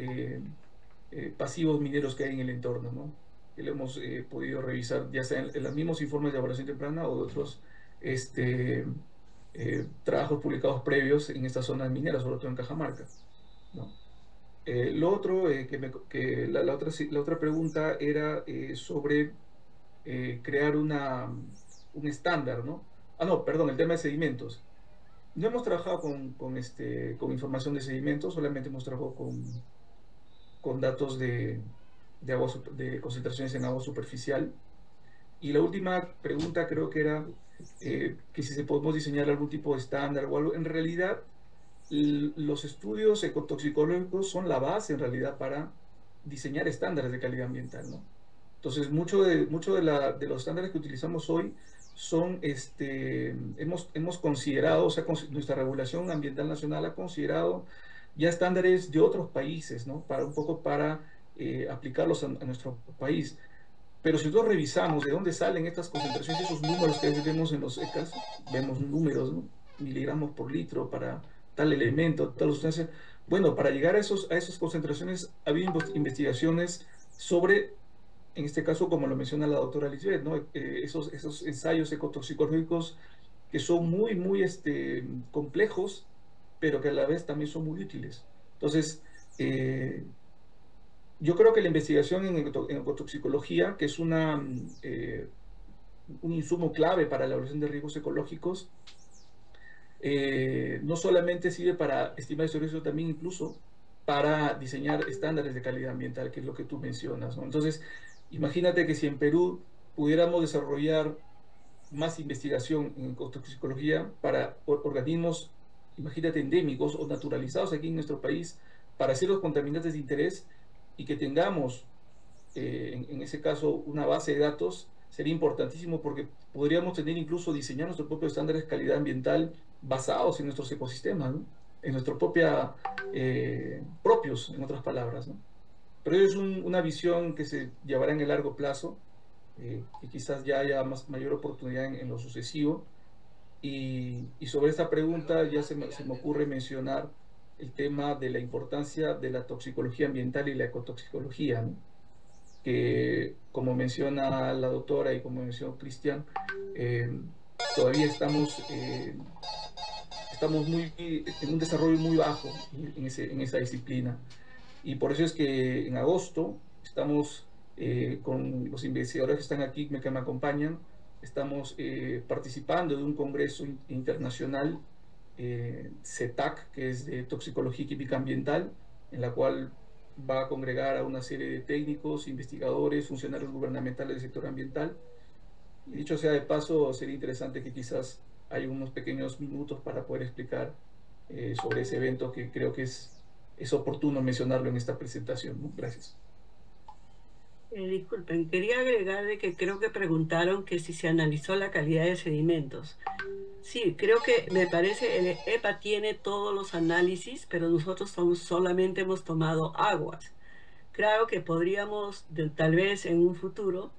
pasivos mineros que hay en el entorno, ¿no? Que lo hemos podido revisar ya sea en los mismos informes de evaluación temprana o de otros trabajos publicados previos en esta zona minera, sobre todo en Cajamarca, ¿no? Lo otro, la otra pregunta era sobre crear un estándar, ¿no? Ah, no, perdón, el tema de sedimentos. No hemos trabajado con información de sedimentos, solamente hemos trabajado con datos de concentraciones en agua superficial. Y la última pregunta creo que era que si se podemos diseñar algún tipo de estándar o algo. En realidad, los estudios ecotoxicológicos son la base en realidad para diseñar estándares de calidad ambiental, ¿no? Entonces, mucho de los estándares que utilizamos hoy hemos considerado, o sea, nuestra regulación ambiental nacional ha considerado ya estándares de otros países, ¿no? Para aplicarlos a nuestro país. Pero si nosotros revisamos de dónde salen estas concentraciones, esos números que a veces vemos en los ECAs, vemos números, ¿no? Miligramos por litro para tal elemento, tal sustancia. Bueno, para llegar a esas concentraciones ha habido investigaciones sobre, en este caso, como lo menciona la doctora Lisbeth, ¿no? Esos ensayos ecotoxicológicos que son muy complejos, pero que a la vez también son muy útiles. Entonces, yo creo que la investigación en ecotoxicología, que es un insumo clave para la evaluación de riesgos ecológicos, no solamente sirve para estimar estos riesgos, también incluso para diseñar estándares de calidad ambiental, que es lo que tú mencionas, ¿no? Entonces, imagínate que si en Perú pudiéramos desarrollar más investigación en ecotoxicología para organismos, imagínate, endémicos o naturalizados aquí en nuestro país, para ciertos contaminantes de interés, y que tengamos, en ese caso, una base de datos, sería importantísimo porque podríamos tener incluso diseñar nuestros propios estándares de calidad ambiental basados en nuestros ecosistemas, ¿no? En nuestros propios, en otras palabras, ¿no? Pero es una visión que se llevará en el largo plazo, y quizás ya haya mayor oportunidad en lo sucesivo. Y sobre esta pregunta ya se me ocurre mencionar el tema de la importancia de la toxicología ambiental y la ecotoxicología, ¿no? Que, como menciona la doctora y como mencionó Cristian, todavía estamos en un desarrollo muy bajo en esa disciplina. Y por eso es que en agosto estamos con los investigadores que están aquí, que me acompañan, estamos participando de un congreso internacional, CETAC, que es de Toxicología y Química Ambiental, en la cual va a congregar a una serie de técnicos, investigadores, funcionarios gubernamentales del sector ambiental. Y dicho sea de paso, sería interesante que quizás haya unos pequeños minutos para poder explicar sobre ese evento, que creo que es oportuno mencionarlo en esta presentación, ¿no? Gracias. Disculpen, quería agregar de que creo que preguntaron que si se analizó la calidad de sedimentos. Sí, creo que me parece el EPA tiene todos los análisis, pero nosotros solamente hemos tomado aguas. Claro que podríamos, tal vez en un futuro,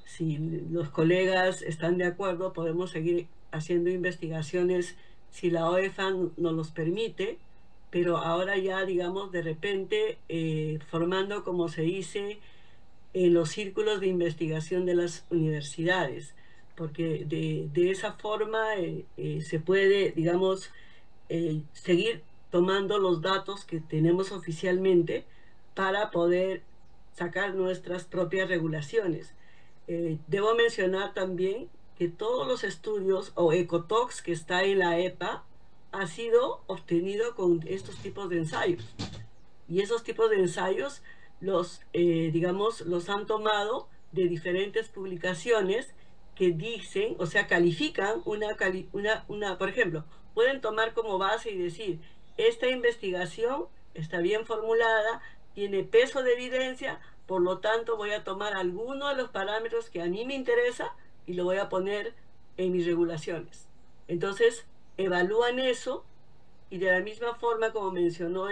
si los colegas están de acuerdo, podemos seguir haciendo investigaciones si la OEFA nos los permite, pero ahora ya, digamos, de repente, formando, como se dice, en los círculos de investigación de las universidades, porque de esa forma se puede, digamos, seguir tomando los datos que tenemos oficialmente para poder sacar nuestras propias regulaciones. Debo mencionar también que todos los estudios o ecotox que está en la EPA ha sido obtenido con estos tipos de ensayos. Y esos tipos de ensayos digamos, los han tomado de diferentes publicaciones que dicen, o sea, califican por ejemplo, pueden tomar como base y decir, esta investigación está bien formulada, tiene peso de evidencia, por lo tanto voy a tomar alguno de los parámetros que a mí me interesa y lo voy a poner en mis regulaciones. Entonces, evalúan eso y de la misma forma como mencionó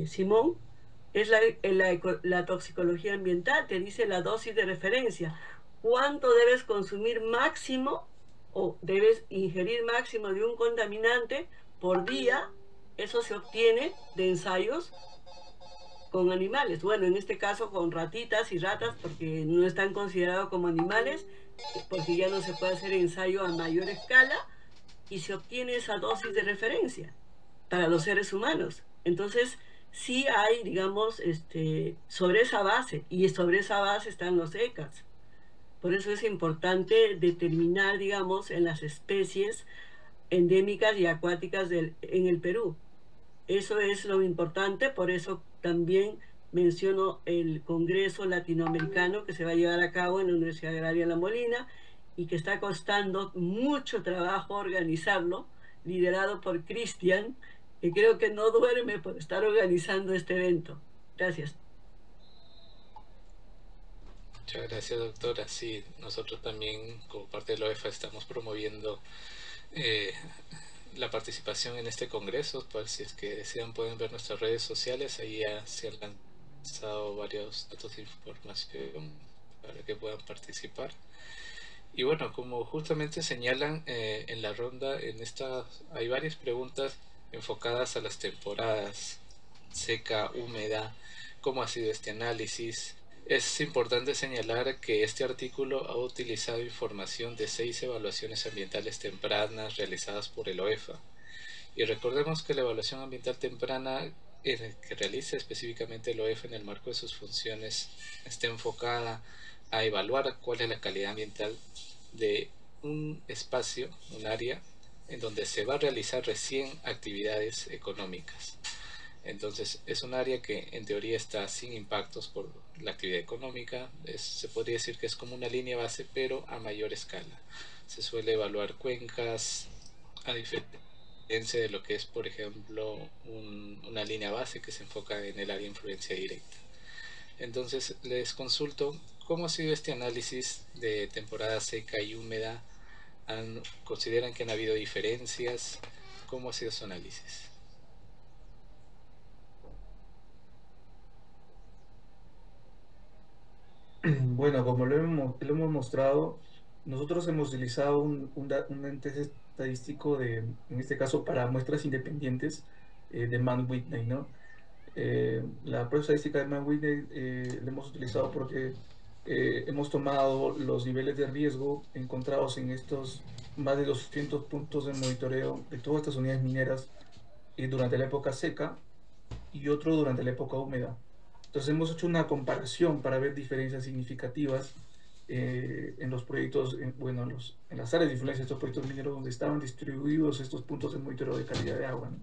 Simón, es la toxicología ambiental, te dice la dosis de referencia, cuánto debes consumir máximo o debes ingerir máximo de un contaminante por día. Eso se obtiene de ensayos con animales, bueno, en este caso con ratitas y ratas, porque no están considerados como animales, porque ya no se puede hacer ensayo a mayor escala, y se obtiene esa dosis de referencia para los seres humanos. Entonces, sí hay, digamos, sobre esa base, y sobre esa base están los ECAs. Por eso es importante determinar, digamos, en las especies endémicas y acuáticas en el Perú. Eso es lo importante, por eso también menciono el Congreso Latinoamericano que se va a llevar a cabo en la Universidad Agraria La Molina y que está costando mucho trabajo organizarlo, liderado por Cristian, que creo que no duerme por estar organizando este evento. Gracias. Muchas gracias, doctora. Sí, nosotros también, como parte de la OEFA, estamos promoviendo la participación en este congreso. Pues, si es que desean, pueden ver nuestras redes sociales. Ahí ya se han lanzado varios datos de información para que puedan participar. Y bueno, como justamente señalan en la ronda, hay varias preguntas enfocadas a las temporadas seca, húmeda, cómo ha sido este análisis. Es importante señalar que este artículo ha utilizado información de 6 evaluaciones ambientales tempranas realizadas por el OEFA. Y recordemos que la evaluación ambiental temprana que realiza específicamente el OEFA en el marco de sus funciones está enfocada a evaluar cuál es la calidad ambiental de un espacio, un área, en donde se va a realizar recién actividades económicas. Entonces es un área que en teoría está sin impactos por la actividad económica. Se podría decir que es como una línea base, pero a mayor escala. Se suele evaluar cuencas, a diferencia de lo que es, por ejemplo, una línea base que se enfoca en el área de influencia directa. Entonces les consulto, ¿cómo ha sido este análisis de temporada seca y húmeda? ¿Consideran que han habido diferencias? ¿Cómo ha sido su análisis? Bueno, como lo hemos mostrado, nosotros hemos utilizado un ente estadístico en este caso, para muestras independientes de Mann-Whitney, ¿no? La prueba estadística de Mann-Whitney la hemos utilizado porque hemos tomado los niveles de riesgo encontrados en estos más de 200 puntos de monitoreo de todas estas unidades mineras durante la época seca y otro durante la época húmeda. Entonces hemos hecho una comparación para ver diferencias significativas en los proyectos, en las áreas de influencia de estos proyectos mineros donde estaban distribuidos estos puntos de monitoreo de calidad de agua, ¿no?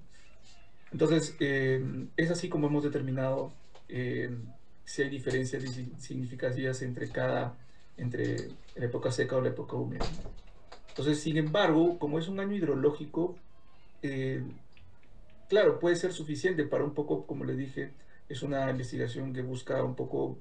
Entonces, es así como hemos determinado si hay diferencias significativas entre la época seca o la época húmeda. Entonces, sin embargo, como es un año hidrológico, eh, claro, puede ser suficiente para un poco, como le dije, es una investigación que busca un poco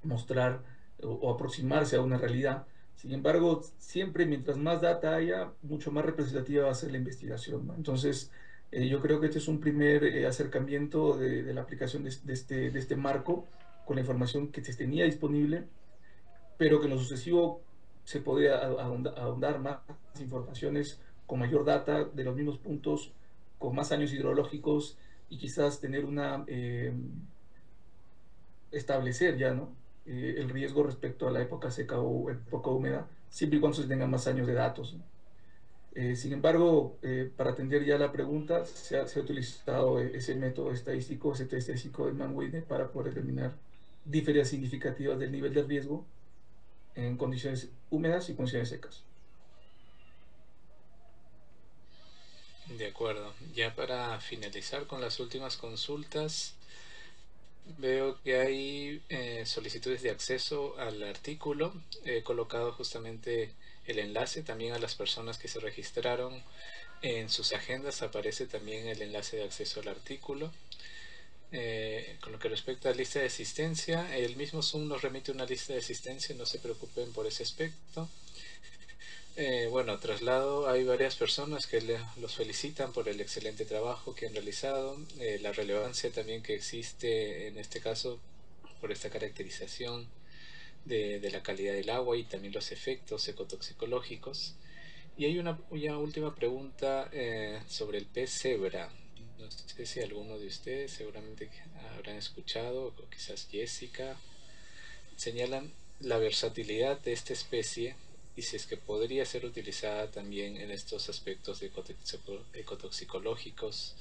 mostrar o aproximarse a una realidad. Sin embargo, siempre mientras más data haya, mucho más representativa va a ser la investigación, ¿no? Entonces, yo creo que este es un primer acercamiento de la aplicación de este marco con la información que se tenía disponible, pero que en lo sucesivo se podría ahondar más informaciones con mayor data de los mismos puntos, con más años hidrológicos y quizás tener establecer ya, ¿no? El riesgo respecto a la época seca o época húmeda, siempre y cuando se tengan más años de datos, ¿no? Sin embargo, para atender ya la pregunta, se ha utilizado ese método estadístico, ese test estadístico de Mann-Whitney para poder determinar diferencias significativas del nivel de riesgo en condiciones húmedas y condiciones secas. De acuerdo. Ya para finalizar con las últimas consultas, veo que hay solicitudes de acceso al artículo. He colocado justamente el enlace también a las personas que se registraron. En sus agendas aparece también el enlace de acceso al artículo. Con lo que respecta a lista de asistencia, el mismo Zoom nos remite una lista de asistencia, no se preocupen por ese aspecto. Bueno, traslado, hay varias personas que los felicitan por el excelente trabajo que han realizado, la relevancia también que existe en este caso por esta caracterización de la calidad del agua y también los efectos ecotoxicológicos. Y hay una última pregunta sobre el pez cebra. No sé si alguno de ustedes seguramente habrán escuchado, o quizás Jessica, señalan la versatilidad de esta especie y si es que podría ser utilizada también en estos aspectos de ecotoxicológicos.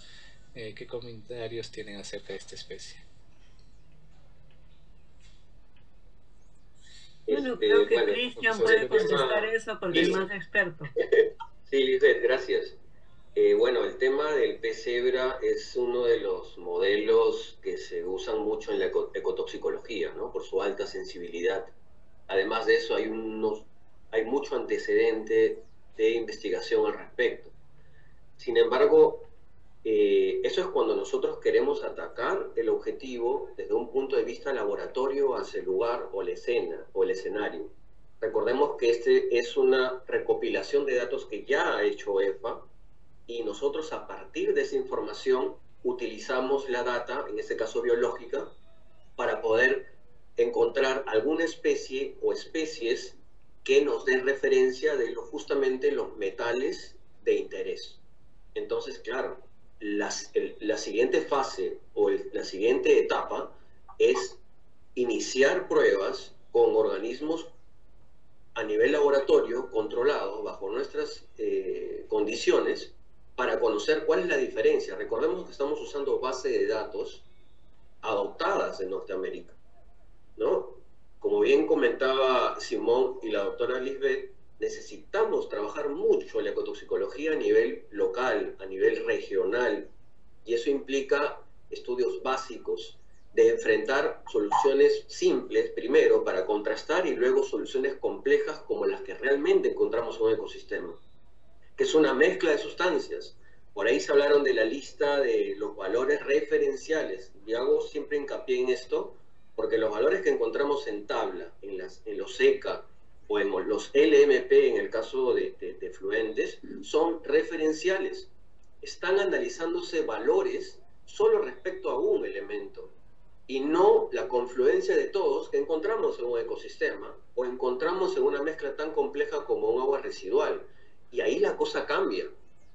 ¿Qué comentarios tienen acerca de esta especie? Bueno, creo que Bueno, Cristian profesor, puede contestar eso porque es Sí, más experto. sí, Lisbeth, gracias. Bueno, el tema del pez cebra es uno de los modelos que se usan mucho en la ecotoxicología, ¿no? Por su alta sensibilidad. Además de eso, hay mucho antecedente de investigación al respecto. Sin embargo, eso es cuando nosotros queremos atacar el objetivo desde un punto de vista laboratorio hacia el lugar o la escena o el escenario. Recordemos que este es una recopilación de datos que ya ha hecho EFA y nosotros a partir de esa información utilizamos la data, en este caso biológica, para poder encontrar alguna especie o especies que nos den referencia de justamente los metales de interés. Entonces, claro, la siguiente fase o la siguiente etapa es iniciar pruebas con organismos a nivel laboratorio controlado bajo nuestras condiciones para conocer cuál es la diferencia. Recordemos que estamos usando bases de datos adoptadas en Norteamérica, ¿no? Como bien comentaba Simón y la doctora Lisbeth, necesitamos trabajar mucho la ecotoxicología a nivel local, a nivel regional, y eso implica estudios básicos de enfrentar soluciones simples primero para contrastar y luego soluciones complejas como las que realmente encontramos en un ecosistema, que es una mezcla de sustancias. Por ahí se hablaron de la lista de los valores referenciales, y hago siempre hincapié en esto, porque los valores que encontramos en tabla, en los ECA o en los LMP, en el caso de fluentes, son referenciales. Están analizándose valores solo respecto a un elemento, y no la confluencia de todos que encontramos en un ecosistema o encontramos en una mezcla tan compleja como un agua residual. Y ahí la cosa cambia.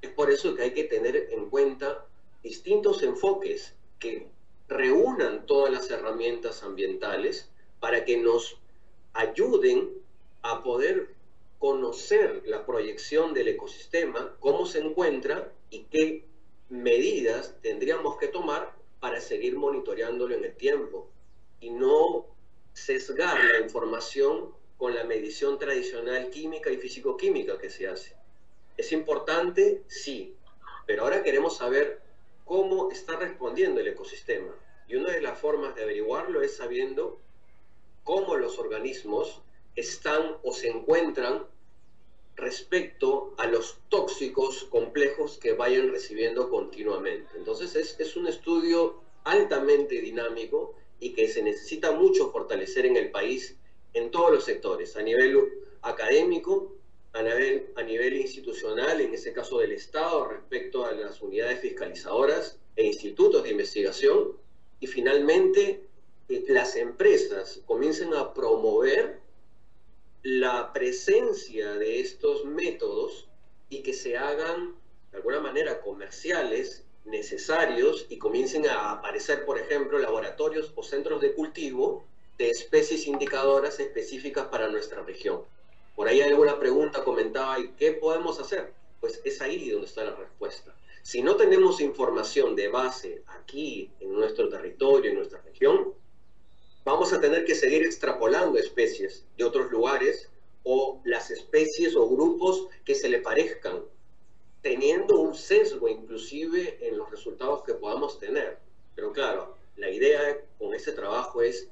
Es por eso que hay que tener en cuenta distintos enfoques que reúnan todas las herramientas ambientales para que nos ayuden a poder conocer la proyección del ecosistema, cómo se encuentra y qué medidas tendríamos que tomar para seguir monitoreándolo en el tiempo y no sesgar la información con la medición tradicional química y físico-química que se hace. ¿Es importante? Sí, pero ahora queremos saber cómo está respondiendo el ecosistema. Y una de las formas de averiguarlo es sabiendo cómo los organismos están o se encuentran respecto a los tóxicos complejos que vayan recibiendo continuamente. Entonces es un estudio altamente dinámico y que se necesita mucho fortalecer en el país en todos los sectores, a nivel académico, a nivel institucional, en ese caso del Estado, respecto a las unidades fiscalizadoras e institutos de investigación, y finalmente las empresas comiencen a promover la presencia de estos métodos y que se hagan de alguna manera comerciales, necesarios, y comiencen a aparecer, por ejemplo, laboratorios o centros de cultivo de especies indicadoras específicas para nuestra región. Por ahí alguna pregunta comentaba, ¿y qué podemos hacer? Pues es ahí donde está la respuesta. Si no tenemos información de base aquí en nuestro territorio, en nuestra región, vamos a tener que seguir extrapolando especies de otros lugares o las especies o grupos que se le parezcan, teniendo un sesgo inclusive en los resultados que podamos tener. Pero claro, la idea con ese trabajo es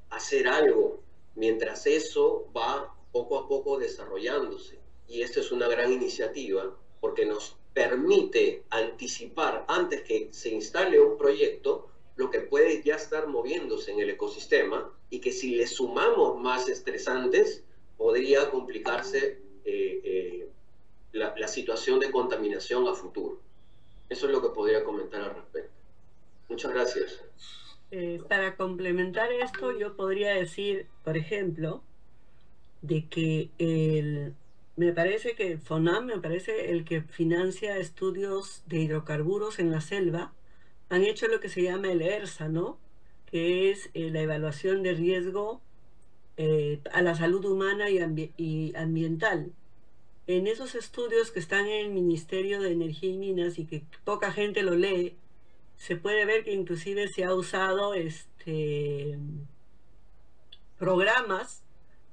hacer algo mientras eso va poco a poco desarrollándose. Y esta es una gran iniciativa porque nos permite anticipar antes que se instale un proyecto lo que puede ya estar moviéndose en el ecosistema y que si le sumamos más estresantes podría complicarse la situación de contaminación a futuro. Eso es lo que podría comentar al respecto. Muchas gracias. Para complementar esto, yo podría decir, por ejemplo, de que me parece que FONAM, me parece el que financia estudios de hidrocarburos en la selva, han hecho lo que se llama el ERSA, ¿no? Que es la evaluación de riesgo a la salud humana y ambiental. En esos estudios que están en el Ministerio de Energía y Minas y que poca gente lo lee, se puede ver que inclusive se ha usado programas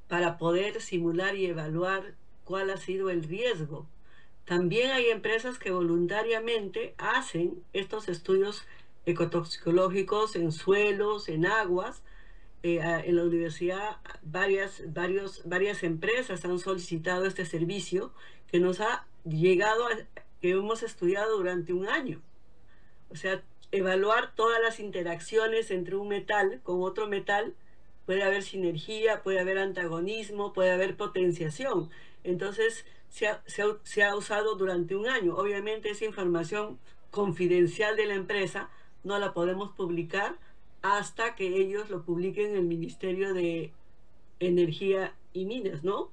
para poder simular y evaluar cuál ha sido el riesgo. También hay empresas que voluntariamente hacen estos estudios ecotoxicológicos en suelos, en aguas. En la universidad varias empresas han solicitado este servicio que nos ha llegado, que hemos estudiado durante un año. O sea, evaluar todas las interacciones entre un metal con otro metal. Puede haber sinergia, puede haber antagonismo, puede haber potenciación. Entonces, se ha usado durante un año. Obviamente, esa información confidencial de la empresa no la podemos publicar hasta que ellos lo publiquen en el Ministerio de Energía y Minas, ¿no?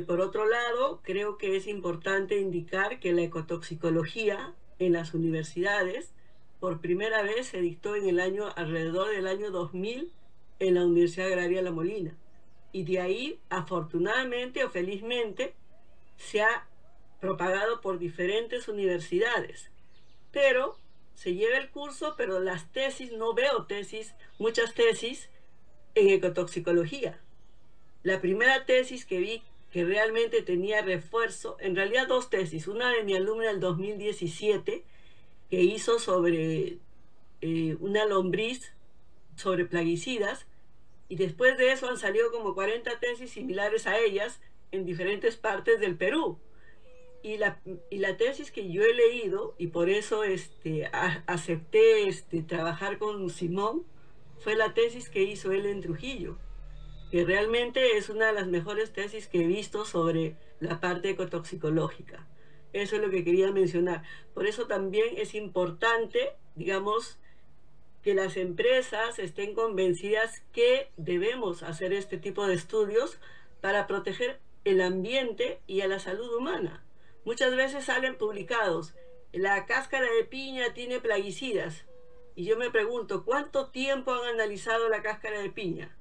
Por otro lado, creo que es importante indicar que la ecotoxicología en las universidades, por primera vez se dictó en alrededor del año 2000 en la Universidad Agraria La Molina. Y de ahí, afortunadamente o felizmente, se ha propagado por diferentes universidades. Pero se lleva el curso, pero las tesis, no veo muchas tesis en ecotoxicología. La primera tesis que vi que realmente tenía refuerzo, en realidad dos tesis, una de mi alumna del 2017, que hizo sobre una lombriz, sobre plaguicidas, y después de eso han salido como 40 tesis similares a ellas en diferentes partes del Perú. Y la tesis que yo he leído, y por eso acepté trabajar con Simón, fue la tesis que hizo él en Trujillo, que realmente es una de las mejores tesis que he visto sobre la parte ecotoxicológica. Eso es lo que quería mencionar. Por eso también es importante, digamos, que las empresas estén convencidas que debemos hacer este tipo de estudios para proteger el ambiente y a la salud humana. Muchas veces salen publicados, la cáscara de piña tiene plaguicidas. Y yo me pregunto, ¿cuánto tiempo han analizado la cáscara de piña?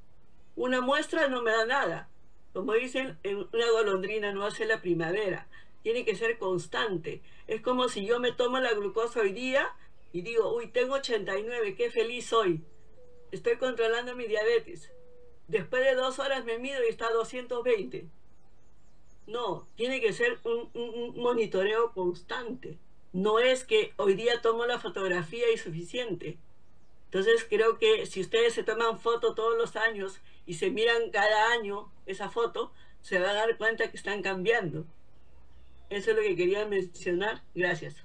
Una muestra no me da nada. Como dicen, una golondrina no hace la primavera. Tiene que ser constante. Es como si yo me tomo la glucosa hoy día y digo, uy, tengo 89, qué feliz soy. Estoy controlando mi diabetes. Después de 2 horas me mido y está a 220. No, tiene que ser un monitoreo constante. No es que hoy día tomo la fotografía y suficiente. Entonces creo que si ustedes se toman foto todos los años y se miran cada año esa foto, se van a dar cuenta que están cambiando. Eso es lo que quería mencionar. Gracias.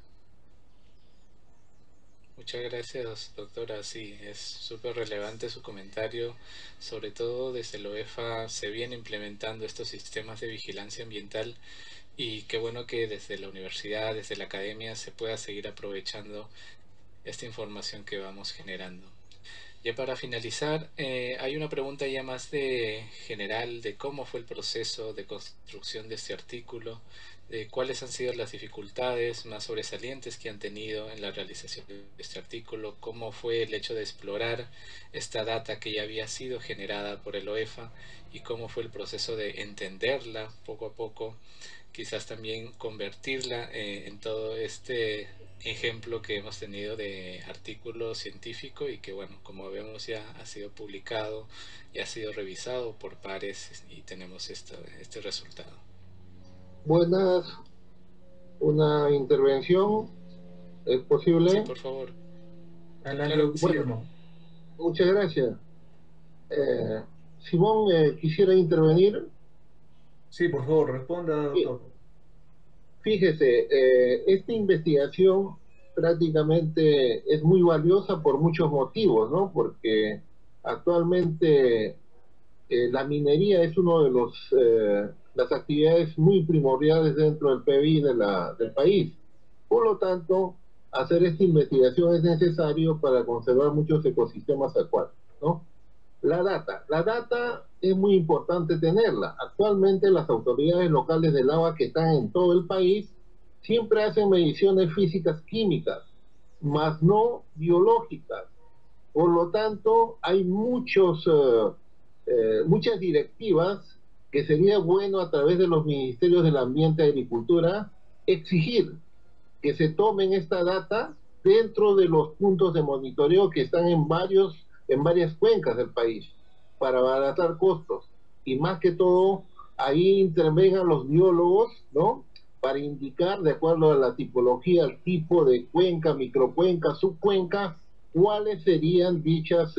Muchas gracias, doctora. Sí, es súper relevante su comentario. Sobre todo desde la OEFA se vienen implementando estos sistemas de vigilancia ambiental y qué bueno que desde la universidad, desde la academia se pueda seguir aprovechando esta información que vamos generando. Ya para finalizar, hay una pregunta ya más de general de cómo fue el proceso de construcción de este artículo, de cuáles han sido las dificultades más sobresalientes que han tenido en la realización de este artículo, cómo fue el hecho de explorar esta data que ya había sido generada por el OEFA y cómo fue el proceso de entenderla poco a poco, quizás también convertirla en todo este ejemplo que hemos tenido de artículo científico y que, bueno, como vemos ya ha sido publicado y ha sido revisado por pares y tenemos este resultado. Buenas, una intervención, ¿es posible? Sí, por favor. Claro, bueno, muchas gracias. Simón, quisiera intervenir. Sí, por favor, responda, doctor. Fíjese, esta investigación prácticamente es muy valiosa por muchos motivos, ¿no? Porque actualmente la minería es uno de los las actividades muy primordiales dentro del PBI del país. Por lo tanto, hacer esta investigación es necesario para conservar muchos ecosistemas acuáticos, ¿no? La data es muy importante tenerla. Actualmente las autoridades locales del agua que están en todo el país siempre hacen mediciones físicas químicas, más no biológicas. Por lo tanto, hay muchas directivas que sería bueno a través de los ministerios del Ambiente y Agricultura exigir que se tomen esta data dentro de los puntos de monitoreo que están en varias cuencas del país para abaratar costos. Y más que todo, ahí intervengan los biólogos, ¿no? Para indicar, de acuerdo a la tipología, el tipo de cuenca, microcuenca, subcuenca, cuáles serían dichas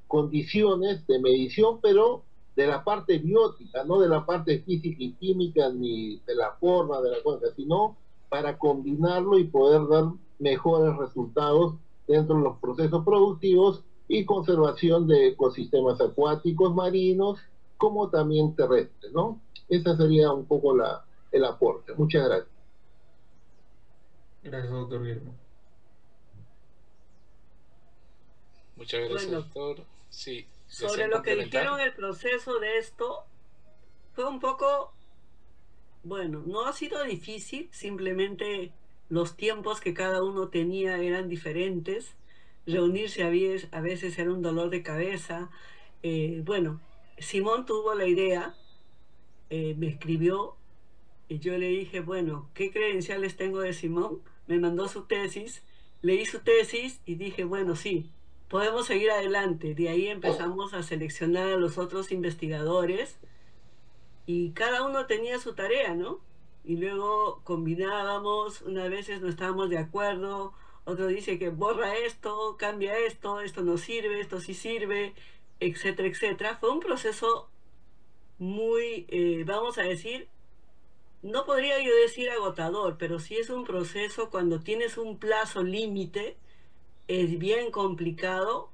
condiciones de medición, pero de la parte biótica, no de la parte física y química, ni de la forma de la cuenca, sino para combinarlo y poder dar mejores resultados dentro de los procesos productivos y conservación de ecosistemas acuáticos, marinos, como también terrestres, ¿no? Esa sería un poco el aporte. Muchas gracias. Gracias, doctor Guillermo. Muchas gracias, Bueno, doctor. Sí, sobre lo que dijeron, el proceso de esto fue un poco, bueno, no ha sido difícil, simplemente los tiempos que cada uno tenía eran diferentes. Reunirse a veces era un dolor de cabeza. Bueno, Simón tuvo la idea, me escribió, y yo le dije, bueno, ¿qué credenciales tengo de Simón? Me mandó su tesis, leí su tesis y dije, bueno, sí, podemos seguir adelante. De ahí empezamos a seleccionar a los otros investigadores y cada uno tenía su tarea, ¿no? Y luego combinábamos, unas veces no estábamos de acuerdo, otro dice que borra esto, cambia esto, esto no sirve, esto sí sirve, etcétera, etcétera. Fue un proceso muy, vamos a decir, no podría yo decir agotador, pero sí es un proceso cuando tienes un plazo límite, es bien complicado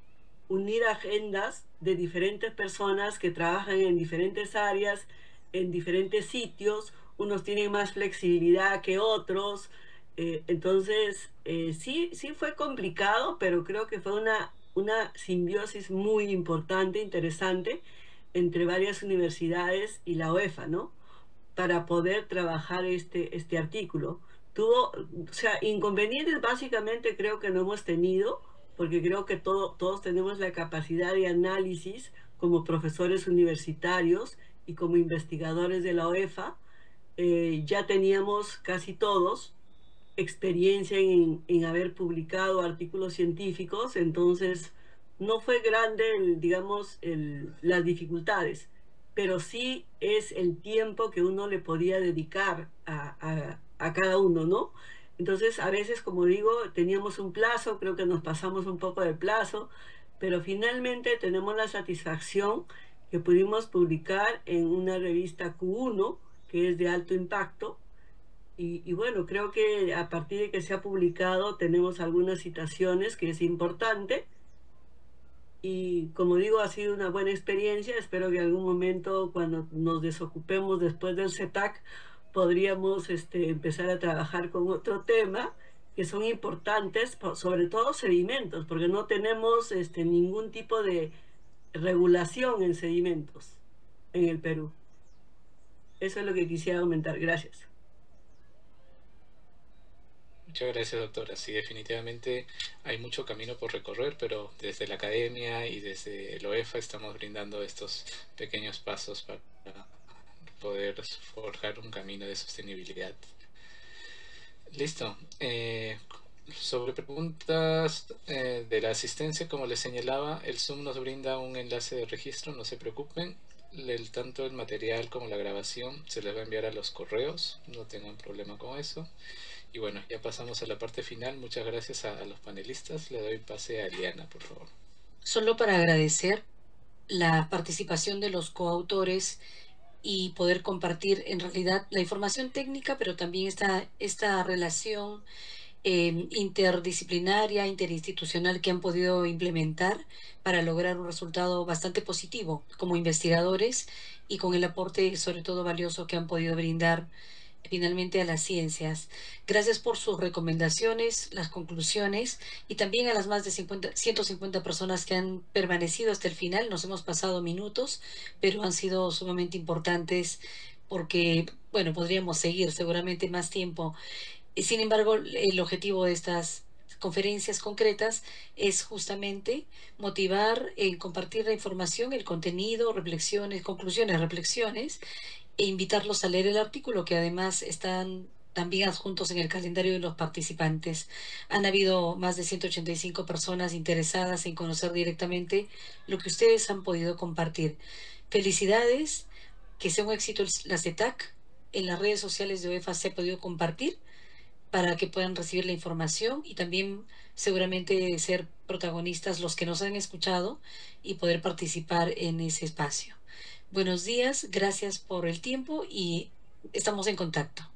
unir agendas de diferentes personas que trabajan en diferentes áreas, en diferentes sitios, unos tienen más flexibilidad que otros, entonces sí fue complicado, pero creo que fue una simbiosis muy importante, interesante, entre varias universidades y la UEFA, ¿no? Para poder trabajar este artículo. O sea, inconvenientes básicamente creo que no hemos tenido, porque creo que todos tenemos la capacidad de análisis como profesores universitarios y como investigadores de la UEFA. Ya teníamos casi todos experiencia en haber publicado artículos científicos, entonces no fue grande, digamos, las dificultades, pero sí es el tiempo que uno le podía dedicar a cada uno, ¿no? Entonces, a veces, como digo, teníamos un plazo, creo que nos pasamos un poco del plazo, pero finalmente tenemos la satisfacción que pudimos publicar en una revista Q1, que es de alto impacto, y bueno, creo que a partir de que se ha publicado tenemos algunas citaciones que es importante. Y como digo, ha sido una buena experiencia. Espero que en algún momento, cuando nos desocupemos después del CETAC, podríamos empezar a trabajar con otro tema que son importantes, sobre todo sedimentos, porque no tenemos ningún tipo de regulación en sedimentos en el Perú. Eso es lo que quisiera aumentar. Gracias. Muchas gracias, doctora. Sí, definitivamente hay mucho camino por recorrer, pero desde la academia y desde el OEFA estamos brindando estos pequeños pasos para poder forjar un camino de sostenibilidad. Listo. Sobre preguntas de la asistencia, como les señalaba, el Zoom nos brinda un enlace de registro, no se preocupen. Tanto el material como la grabación se les va a enviar a los correos, no tengan problema con eso. Y bueno, ya pasamos a la parte final. Muchas gracias a los panelistas. Le doy pase a Eliana, por favor. Solo para agradecer la participación de los coautores y poder compartir en realidad la información técnica, pero también esta relación interdisciplinaria, interinstitucional que han podido implementar para lograr un resultado bastante positivo como investigadores y con el aporte sobre todo valioso que han podido brindar finalmente a las ciencias. Gracias por sus recomendaciones, las conclusiones y también a las más de 150 personas que han permanecido hasta el final. Nos hemos pasado minutos, pero han sido sumamente importantes porque, bueno, podríamos seguir seguramente más tiempo. Sin embargo, el objetivo de estas conferencias concretas es justamente motivar, compartir la información, el contenido, reflexiones, conclusiones, reflexiones, e invitarlos a leer el artículo que además están también adjuntos en el calendario de los participantes. Han habido más de 185 personas interesadas en conocer directamente lo que ustedes han podido compartir. Felicidades, que sea un éxito la CETAC. En las redes sociales de OEFA se ha podido compartir para que puedan recibir la información y también seguramente ser protagonistas los que nos han escuchado y poder participar en ese espacio. Buenos días, gracias por el tiempo y estamos en contacto.